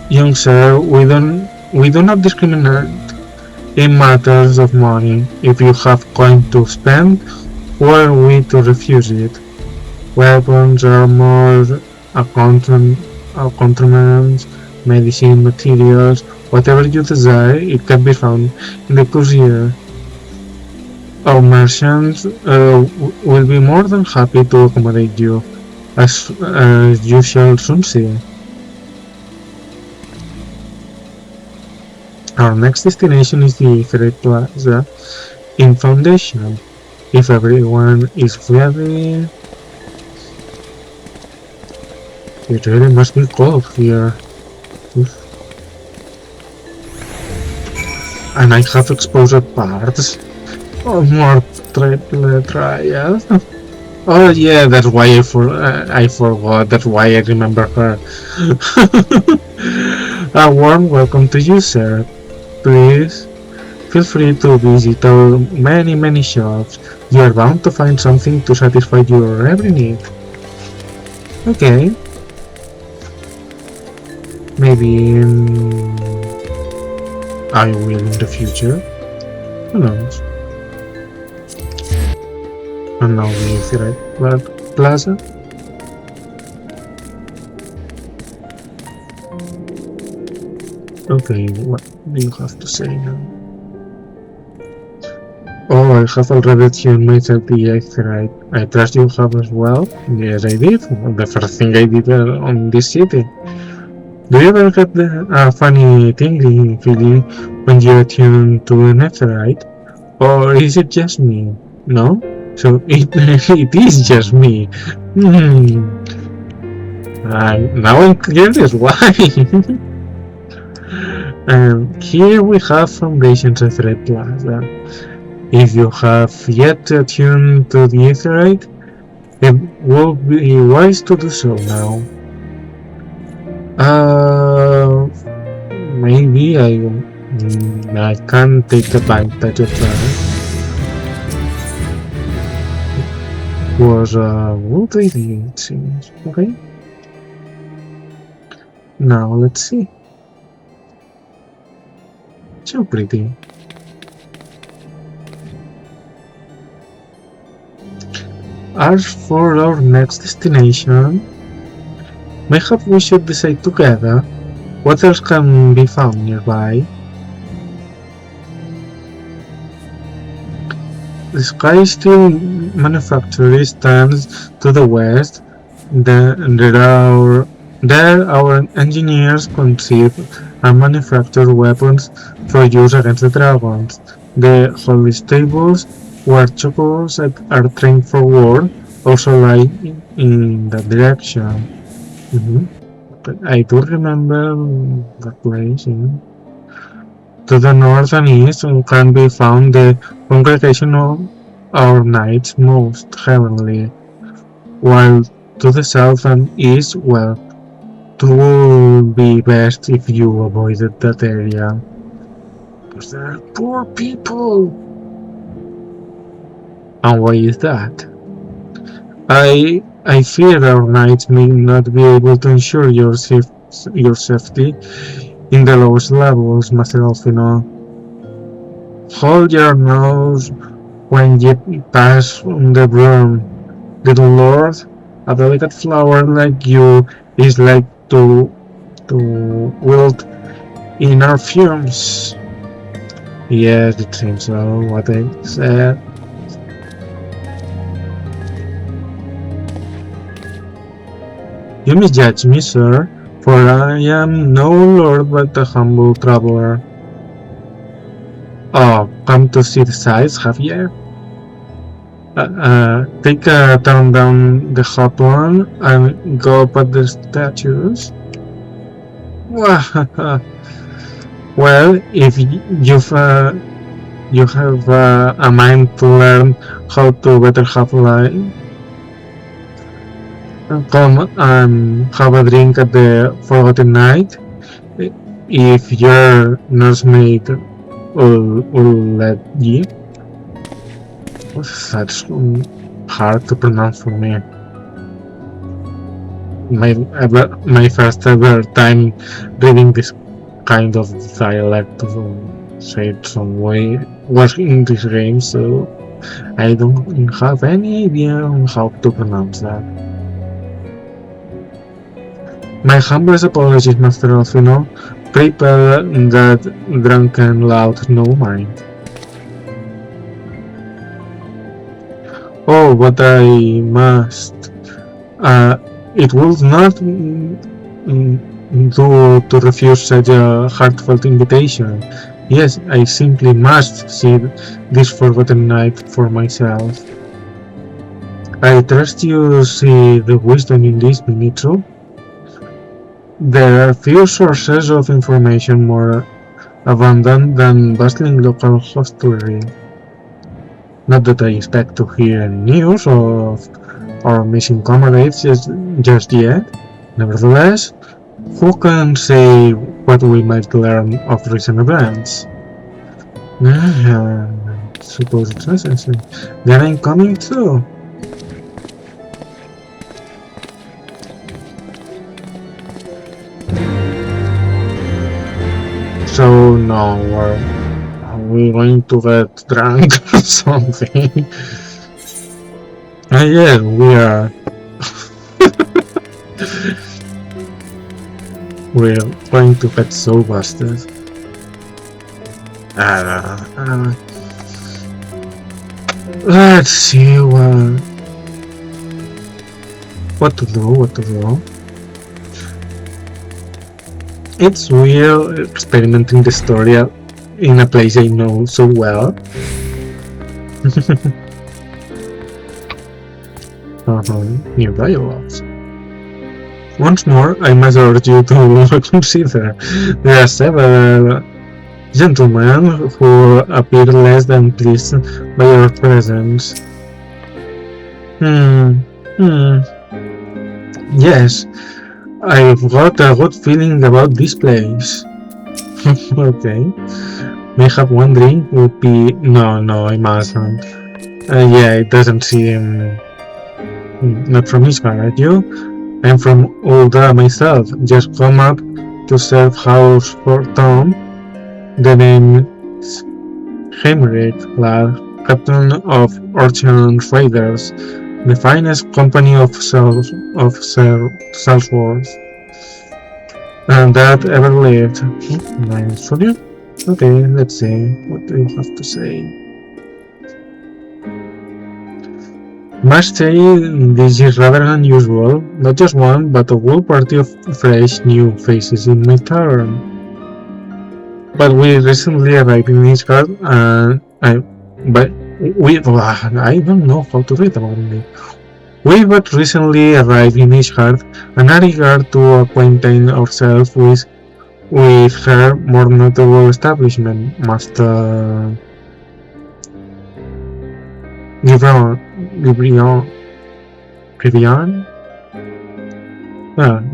Young sir, we do not discriminate in matters of money. If you have coin to spend, who are we to refuse it? Weapons, armor, accoutrements, medicine, materials, whatever you desire, it can be found in the courier. Our merchants will be more than happy to accommodate you, as you shall soon see. Our next destination is the Ferret Plaza in Foundation. If everyone is ready, it really must be cold here. Oof. And I have exposed parts. Oh, more trials. Oh yeah, that's why I forgot. That's why I remember her. A warm welcome to you, sir. Please feel free to visit our many shops. You are bound to find something to satisfy your every need. Okay. Maybe I will in the future. Who knows? And now we Ferret Plaza. Okay, what do you have to say now? Oh, I have already tuned myself the Aetherite. I trust you have as well? Yes, I did. The first thing I did on this city. Do you ever get a funny tingling feeling when you attune to an Aetherite? Or is it just me? No? So it is just me. Now I'm curious why. Here we have Foundations of Red Plaza. If you have yet to attune to the Aetherite, it would be wise to do so now. Maybe I can take advantage of that. Was a good idea, it seems. Okay. Now let's see. So pretty. As for our next destination, mayhap we should decide together what else can be found nearby. The Sky Steel Manufactory stands to the west. There our engineers conceive and manufacture weapons for use against the dragons. The holy stables, where chocos are trained for war, also lie in that direction. I do remember that place. To the north and east can be found the congregation of our knights most heavenly, while to the south and east, well, it would be best if you avoided that area. Because there are poor people. And why is that? I fear our knights may not be able to ensure your safety in the lowest levels, Master Alfino. Hold your nose when you pass the broom, little lord. A delicate flower like you is like to wilt in our fumes. Yes, it seems so, what I said. You misjudge me, sir, for I am no lord but a humble traveler. Oh, come to see the sights, have you? Take a turn down the hot one and go up at the statues. Well, if you have a mind to learn how to better have life, come and have a drink at the Forgotten Night. If your nursemaid will let you. That's hard to pronounce for me. My first ever time reading this kind of dialect, say it some way, was in this game, so I don't have any idea on how to pronounce that. My humblest apologies, Master Alfino. Prepare that drunken loud no mind. Oh, but I must. It would not do to refuse such a heartfelt invitation. Yes, I simply must see this forgotten night for myself. I trust you see the wisdom in this, Dimitro. There are few sources of information more abundant than bustling local hostelry. Not that I expect to hear any news of our missing comrades just yet. Nevertheless, who can say what we might learn of recent events? I suppose it's necessary. Then I'm coming too. So no, are we going to get drunk or something? Yeah, we are. We're going to get so busted. Let's see what to do. It's weird experimenting the story in a place I know so well. New dialogues. Once more, I must urge you to consider. There are several gentlemen who appear less than pleased by your presence. Yes, I've got a good feeling about this place. Okay. Mayhap one drink would be... No, I mustn't. Yeah, it doesn't seem... Not from Ishmael, are you? I'm from Ulda myself. Just come up to serve house for Tom. The name is Heinrich, lad, captain of Orchard Raiders, the finest company of Salesforce that ever lived. Nice for you. Okay, let's see. What do you have to say? Must say this is rather unusual. Not just one, but a whole party of fresh new faces in my tavern. But we recently arrived in Ishgard, and I don't know how to read about it. We but recently arrived in Ishgard and are eager to acquaint ourselves with her more notable establishment, Master Grivian?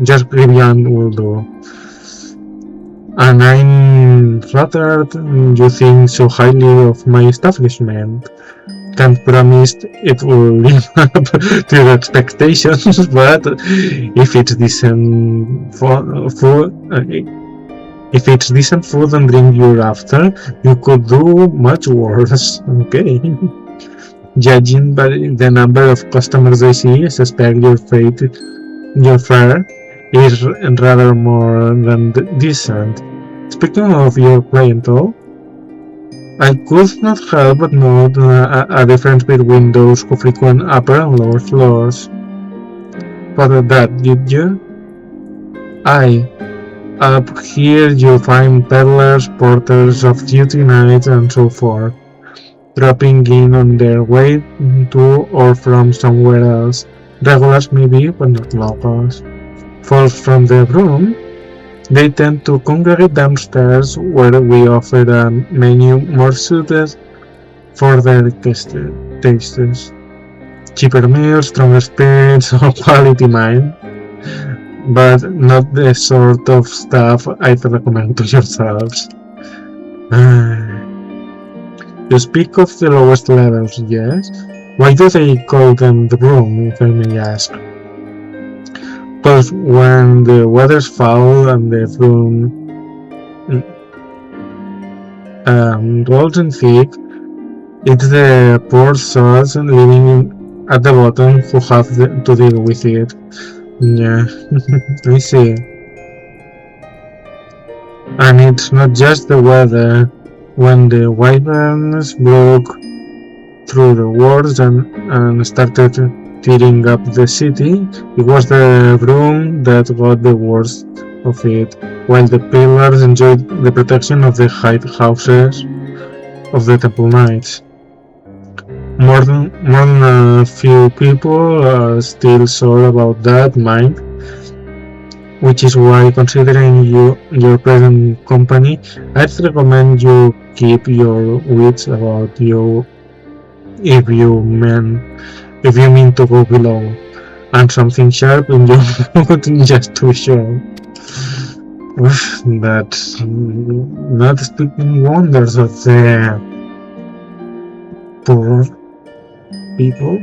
Just Grivian will do. And I'm flattered you think so highly of my establishment. Can't promise it will live up to your expectations, but if it's decent food and drink you're after, you could do much worse. Okay. Judging by the number of customers I see, I suspect your fare is rather more than decent. Speaking of your clientele, I could not help but note a difference between those who frequent upper and lower floors. But that, did you? Aye. Up here you find peddlers, porters of duty nights and so forth, dropping in on their way to or from somewhere else. Regulars maybe, but not locals. Folks from the room, they tend to congregate downstairs where we offer a menu more suited for their tastes. Cheaper meals, stronger spirits, or quality wine, but not the sort of stuff I'd recommend to yourselves. You speak of the lowest levels, yes? Why do they call them the broom, if I may ask? Because when the weather's foul and the broom rolls in thick, it's the poor souls living at the bottom who have to deal with it. Yeah, I see. And it's not just the weather. When the wyverns broke through the walls and started tearing up the city, it was the broom that got the worst of it, while the pillars enjoyed the protection of the high houses of the temple knights. More than a few people are still sore about that, mind, which is why, considering your present company, I'd recommend you keep your wits about you if you mean to go below, and something sharp in your foot just to show. That's not speaking wonders of the poor people.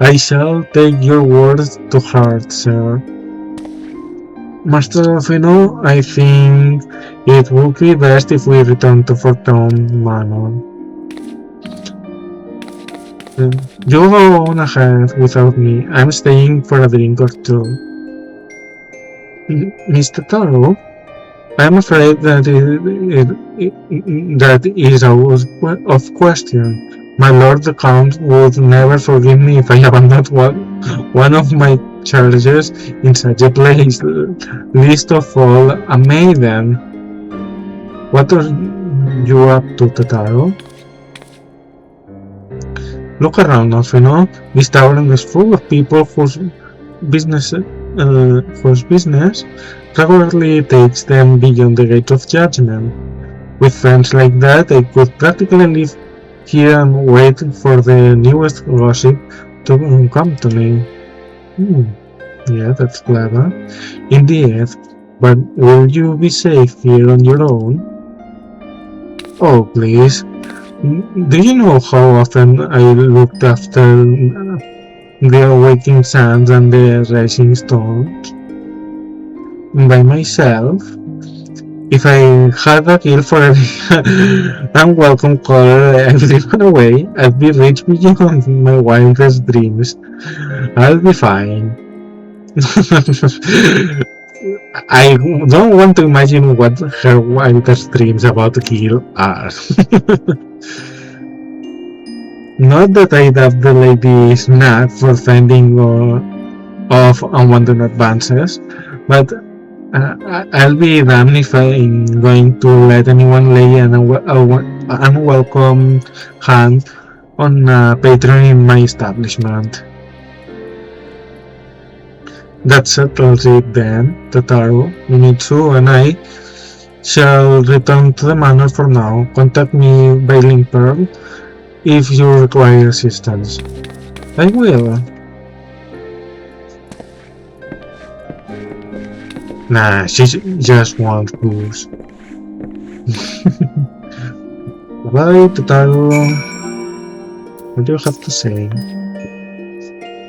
I shall take your words to heart, sir. Master Alfino, I think it would be best if we return to Fortune Manor. You go on ahead without me. I'm staying for a drink or two. Mr. Taro, I'm afraid that that is out of question. My lord the Count would never forgive me if I abandoned one of my charges in such a place, least of all a maiden. What are you up to, Totaro? Look around, Alfino. This tavern is full of people whose business regularly takes them beyond the gate of judgment. With friends like that, I could practically live here and wait for the newest gossip to come to me. Yeah, that's clever. Indeed, but will you be safe here on your own? Oh, please. Do you know how often I looked after the awaking sands and the rising stones? By myself? If I had a kill for every unwelcome caller I've driven away, I'd be rich beyond my wildest dreams. I'll be fine. I don't want to imagine what her wildest dreams about kill are. Not that I'd have the lady's knack for fending off unwanted advances, but I'll be damned if I'm going to let anyone lay an unwelcome hand on a patron in my establishment. That settles it then, Totaro. Mimitsu and I shall return to the manor for now. Contact me by link pearl if you require assistance. I will. Nah, she just wants booze. Bye, Totaro. What do you have to say?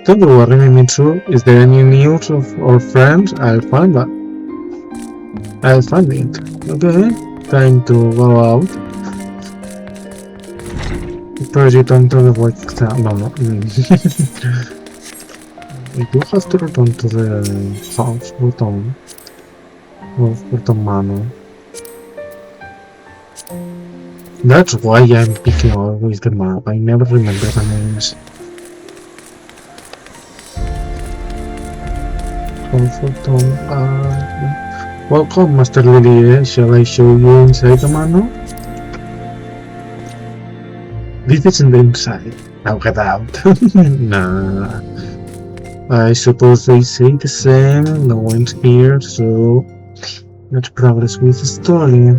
Don't worry, Mimitsu. Is there any news of our friends? I'll find it. Okay, time to go out. First, return to the void. No. We do have to return to the house, Fortune Manor. That's why I'm picking always the map. I never remember the names. Welcome, Master Lily. Shall I show you inside the manor? This isn't the inside. Now get out. Nah. I suppose they say the same. No one's here, so let's progress with the story.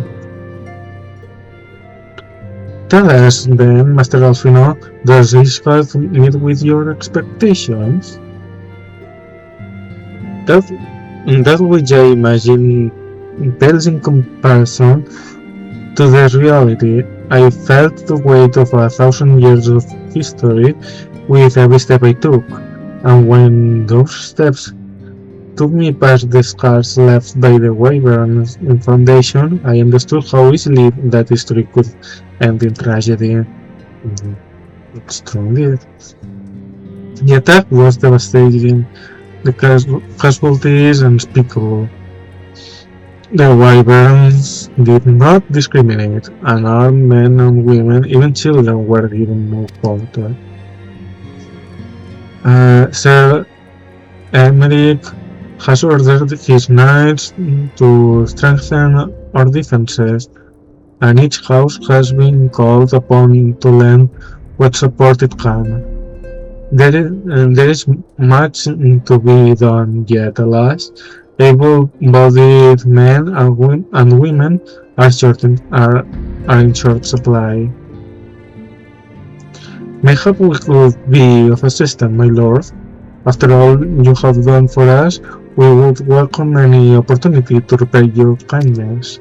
Tell us then, Master Alfino, does this path meet with your expectations? That which I imagine pales in comparison to the reality. I felt the weight of 1,000 years of history with every step I took, and when those steps took me past the scars left by the Wyverns in Foundation, I understood how easily that history could end in tragedy. It's true indeed. The attack was devastating. The casualties unspeakable. The Wyverns did not discriminate. Unarmed men and women, even children, were given no quarter. Sir Emmerich has ordered his knights to strengthen our defenses, and each house has been called upon to lend what support it can. There is much to be done yet, alas. Able-bodied men and women are in short supply. Mayhap we could be of assistance, my lord. After all you have done for us, we would welcome any opportunity to repay your kindness.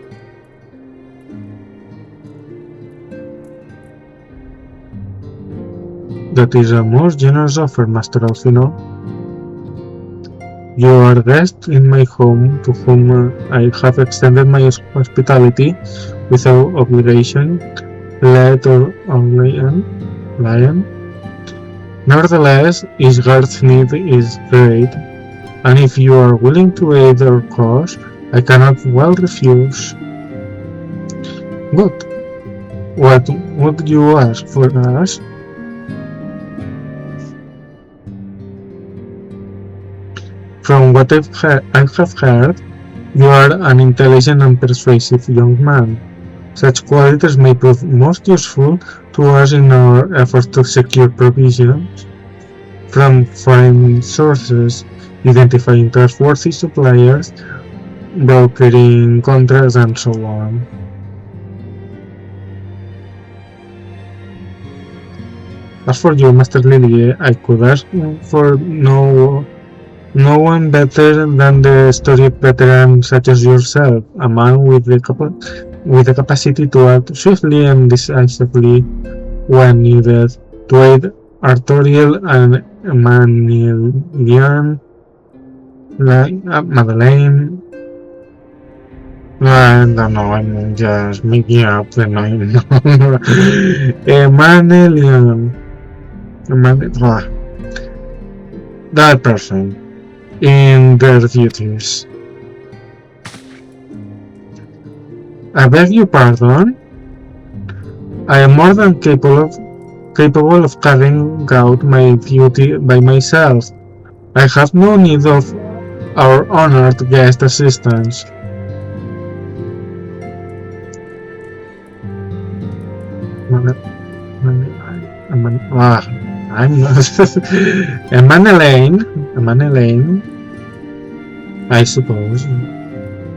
That is a most generous offer, Master Alfino. You are a guest in my home, to whom I have extended my hospitality without obligation, let or lion. Nevertheless, his guard's need is great, and if you are willing to aid our cause, I cannot well refuse. Good. What would you ask for us? From what I have heard, you are an intelligent and persuasive young man. Such qualities may prove most useful to us in our efforts to secure provisions from foreign sources, identifying trustworthy suppliers, brokering contracts, and so on. As for you, Master Lily, I could ask for no one better than the storied veteran such as yourself, a man with the capacity to act swiftly and decisively when needed, to aid Artoriel and Madeleine. I don't know, I'm just making up the name. That person in their duties. I beg your pardon? I am more than capable of carrying out my duty by myself. I have no need of our honored guest assistance. I'm not. Emanuelaine, I suppose.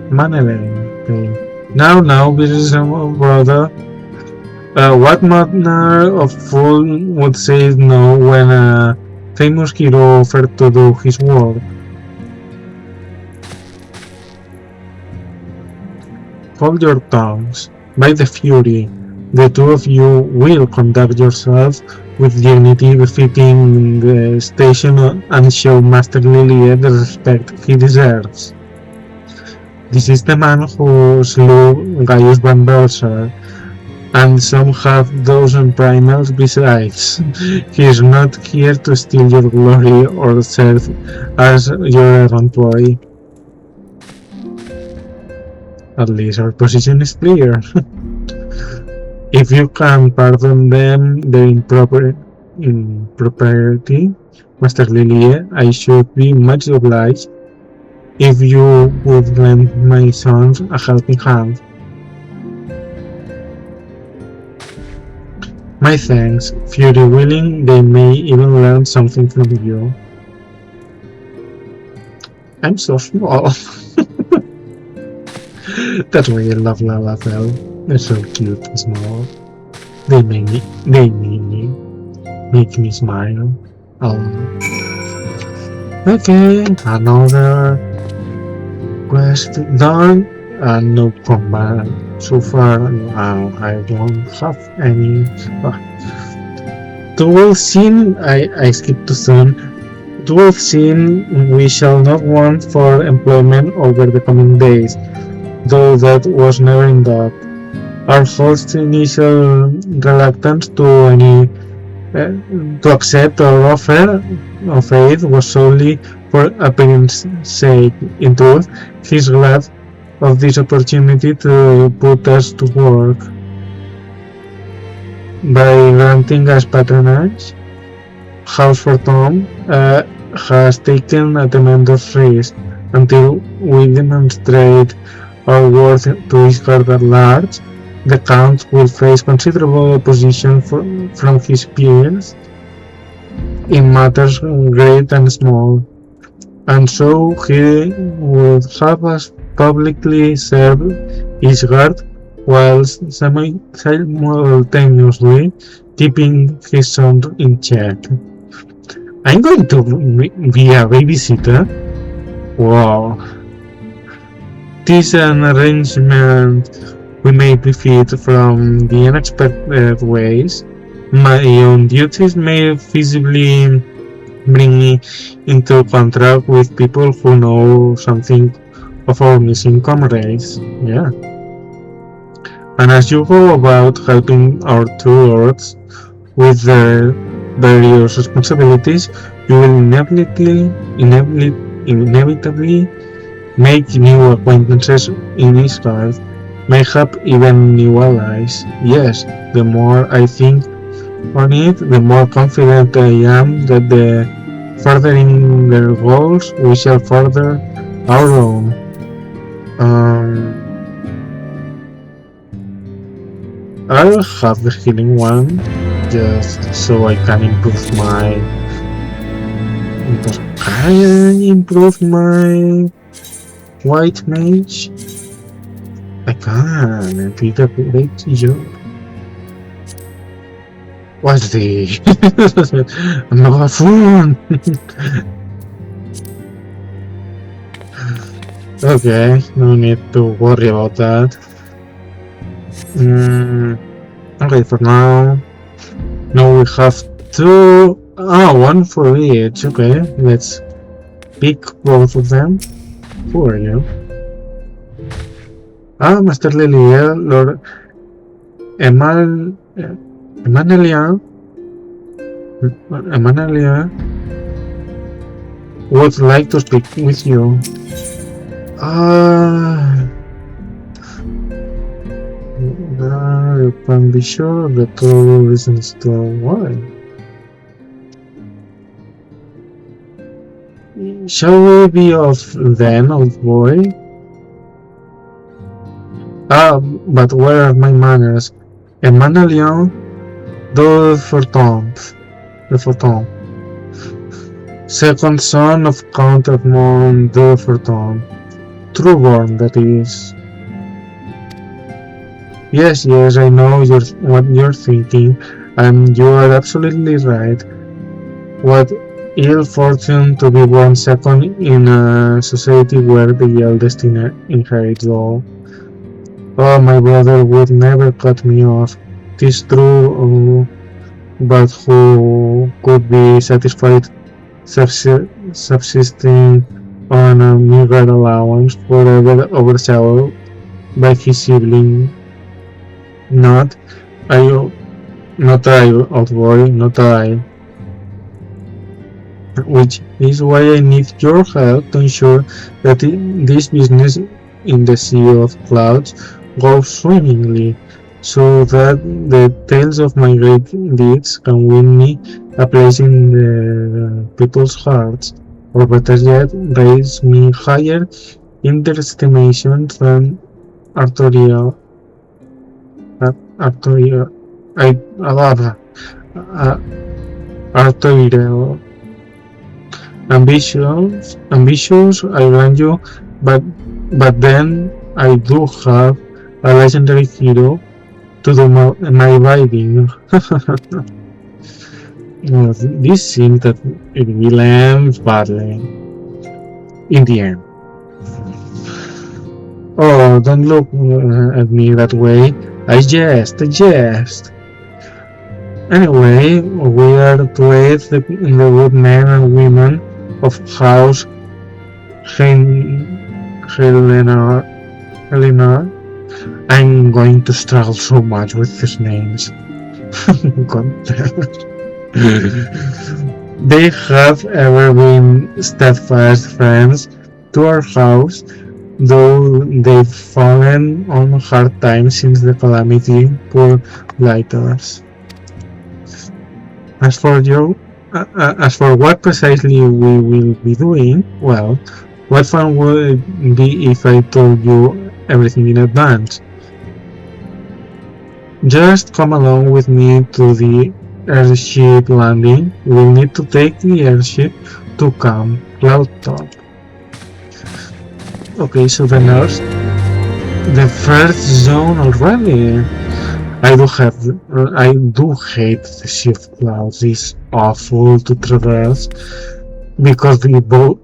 Emanuelaine. Okay. Now, this is brother. What manner of fool would say no when a famous hero offered to do his work? Hold your tongues. By the Fury, the two of you will conduct yourselves with dignity befitting the station and show Master Liliet the respect he deserves. This is the man who slew Gaius Van Belser, and some half-dozen primals besides. He is not here to steal your glory or serve as your employee. At least our position is clear. If you can pardon them their impropriety, Master Lilie, I should be much obliged if you would lend my sons a helping hand. My thanks. Fury willing, they may even learn something from you. I'm so small. That's why I love Lalafell. They're so cute and small. They make me smile. Okay, another quest done and no combat. So far, I don't have any. Dual scene, I skipped to soon. Dual scene, we shall not want for employment over the coming days, though that was never in doubt. Our host's initial reluctance to accept our offer of aid was solely for appearance's sake. In truth, he's glad of this opportunity to put us to work. By granting us patronage, House for Tom has taken a tremendous risk until we demonstrate our worth to Ishgard at large. The Count will face considerable opposition from his peers in matters great and small, and so he would have us publicly serve Ishgard while simultaneously keeping his son in check. I'm going to be a babysitter? Wow. This is an arrangement we may benefit from the unexpected ways. My own duties may feasibly bring me into contact with people who know something of our missing comrades. Yeah. And as you go about helping our two lords with their various responsibilities, you will inevitably make new acquaintances in Ishgard, mayhap even new allies. Yes, the more I think on it, the more confident I am that the furthering their goals, we shall further our own. I'll have the healing one, just so I can improve my... Because can I improve my white mage? I can, I did a great job. What's the... Another phone! Okay, no need to worry about that. Okay, for now we have two... one for each. Okay, let's pick both of them. Who are you? Master Lilia, Lord Emanelia would like to speak with you. You can be sure the two reasons to why. Shall we be off then, old boy? But where are my manners? Emmanuel de Forton, second son of Count Edmond de Forton, trueborn, that is. Yes, I know what you're thinking, and you are absolutely right. What ill fortune to be born second in a society where the eldest inherits all. Oh, my brother would never cut me off. 'Tis true, but who could be satisfied subsisting on a meager allowance forever overshadowed by his sibling? Not I, old boy, not I. Which is why I need your help to ensure that this business in the sea of clouds goes swimmingly, so that the tales of my great deeds can win me a place in the people's hearts, or better yet, raise me higher in their estimation than Artorial. Ambitious, I grant you, but then I do have a legendary hero to do my bidding. This seems that it will end badly in the end. Oh, don't look at me that way. I jest. Anyway, we are to aid the good men and women of House Helena. I'm going to struggle so much with these names. God damn it. They have ever been steadfast friends to our house, though they've fallen on hard times since the calamity. Poor blighters. As for what precisely we will be doing, well, what fun would it be if I told you everything in advance? Just come along with me to the airship landing. We'll need to take the airship to Camp Cloudtop. Okay, so the first zone already. I do hate the shift clouds. It's awful to traverse because both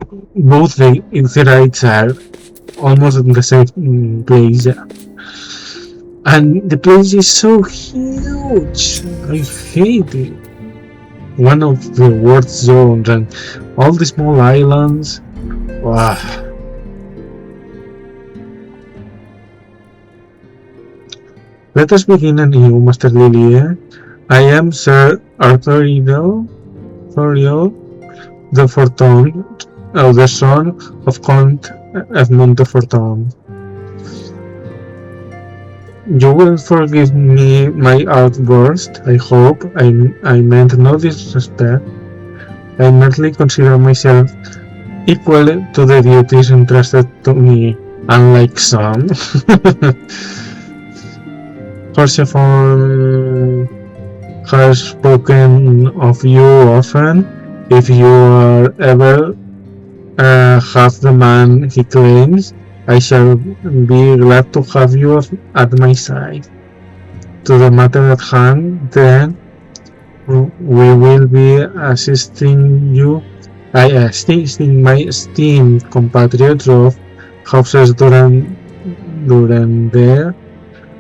the Itherites are almost in the same place, and the place is so huge. I hate it. One of the worst zones, and all the small islands. Wow. Let us begin anew, Master Lilia. I am Sir Arthur Thoriel de Forton, the son of Count Edmund de Forton. You will forgive me my outburst, I hope. I meant no disrespect. I merely consider myself equal to the duties entrusted to me, unlike some. Persephone has spoken of you often. If you are ever half the man he claims, I shall be glad to have you at my side. To the matter at hand, then, we will be assisting my esteemed compatriots of houses Durandere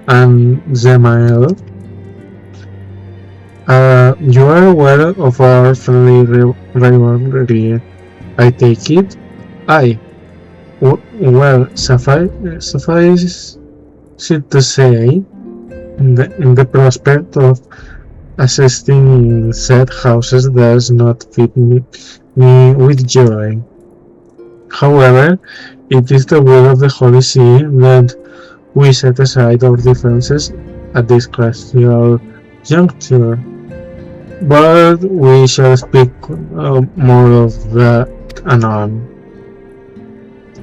and Zemael. You are aware of our friendly rivalry, I take it? Aye. Well, suffice it to say, in the prospect of assisting said houses does not fill me with joy. However, it is the will of the Holy See that we set aside our differences at this crucial juncture. But we shall speak more of that anon.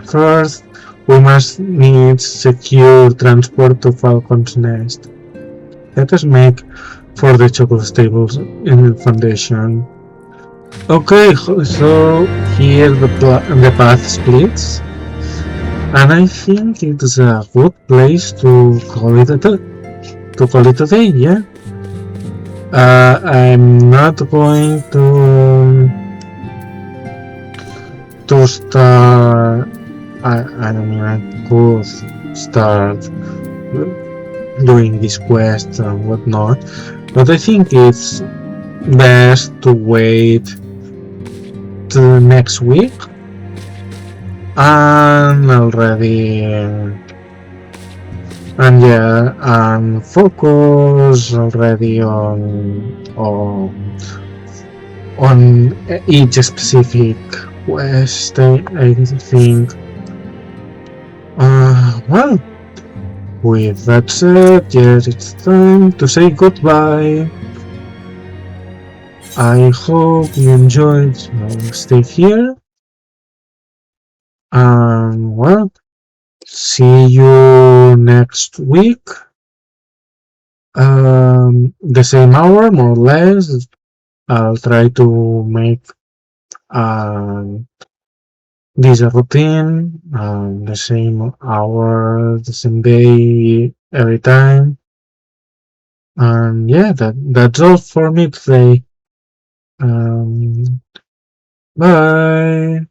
First, we must need secure transport to Falcon's Nest. Let us make for the chocolate stables in the foundation. Okay, so here the path splits, and I think it's a good place to call it a day. Yeah. I'm not going to start. I could start doing this quest and whatnot, but I think it's best to wait till next week and focus already on each specific quest. I think. Well, with that said, yes, it's time to say goodbye. I hope you enjoyed stay here. Well, see you next week. The same hour, more or less. I'll try to make this a routine, the same hour, the same day, every time. And yeah, that's all for me today. Bye.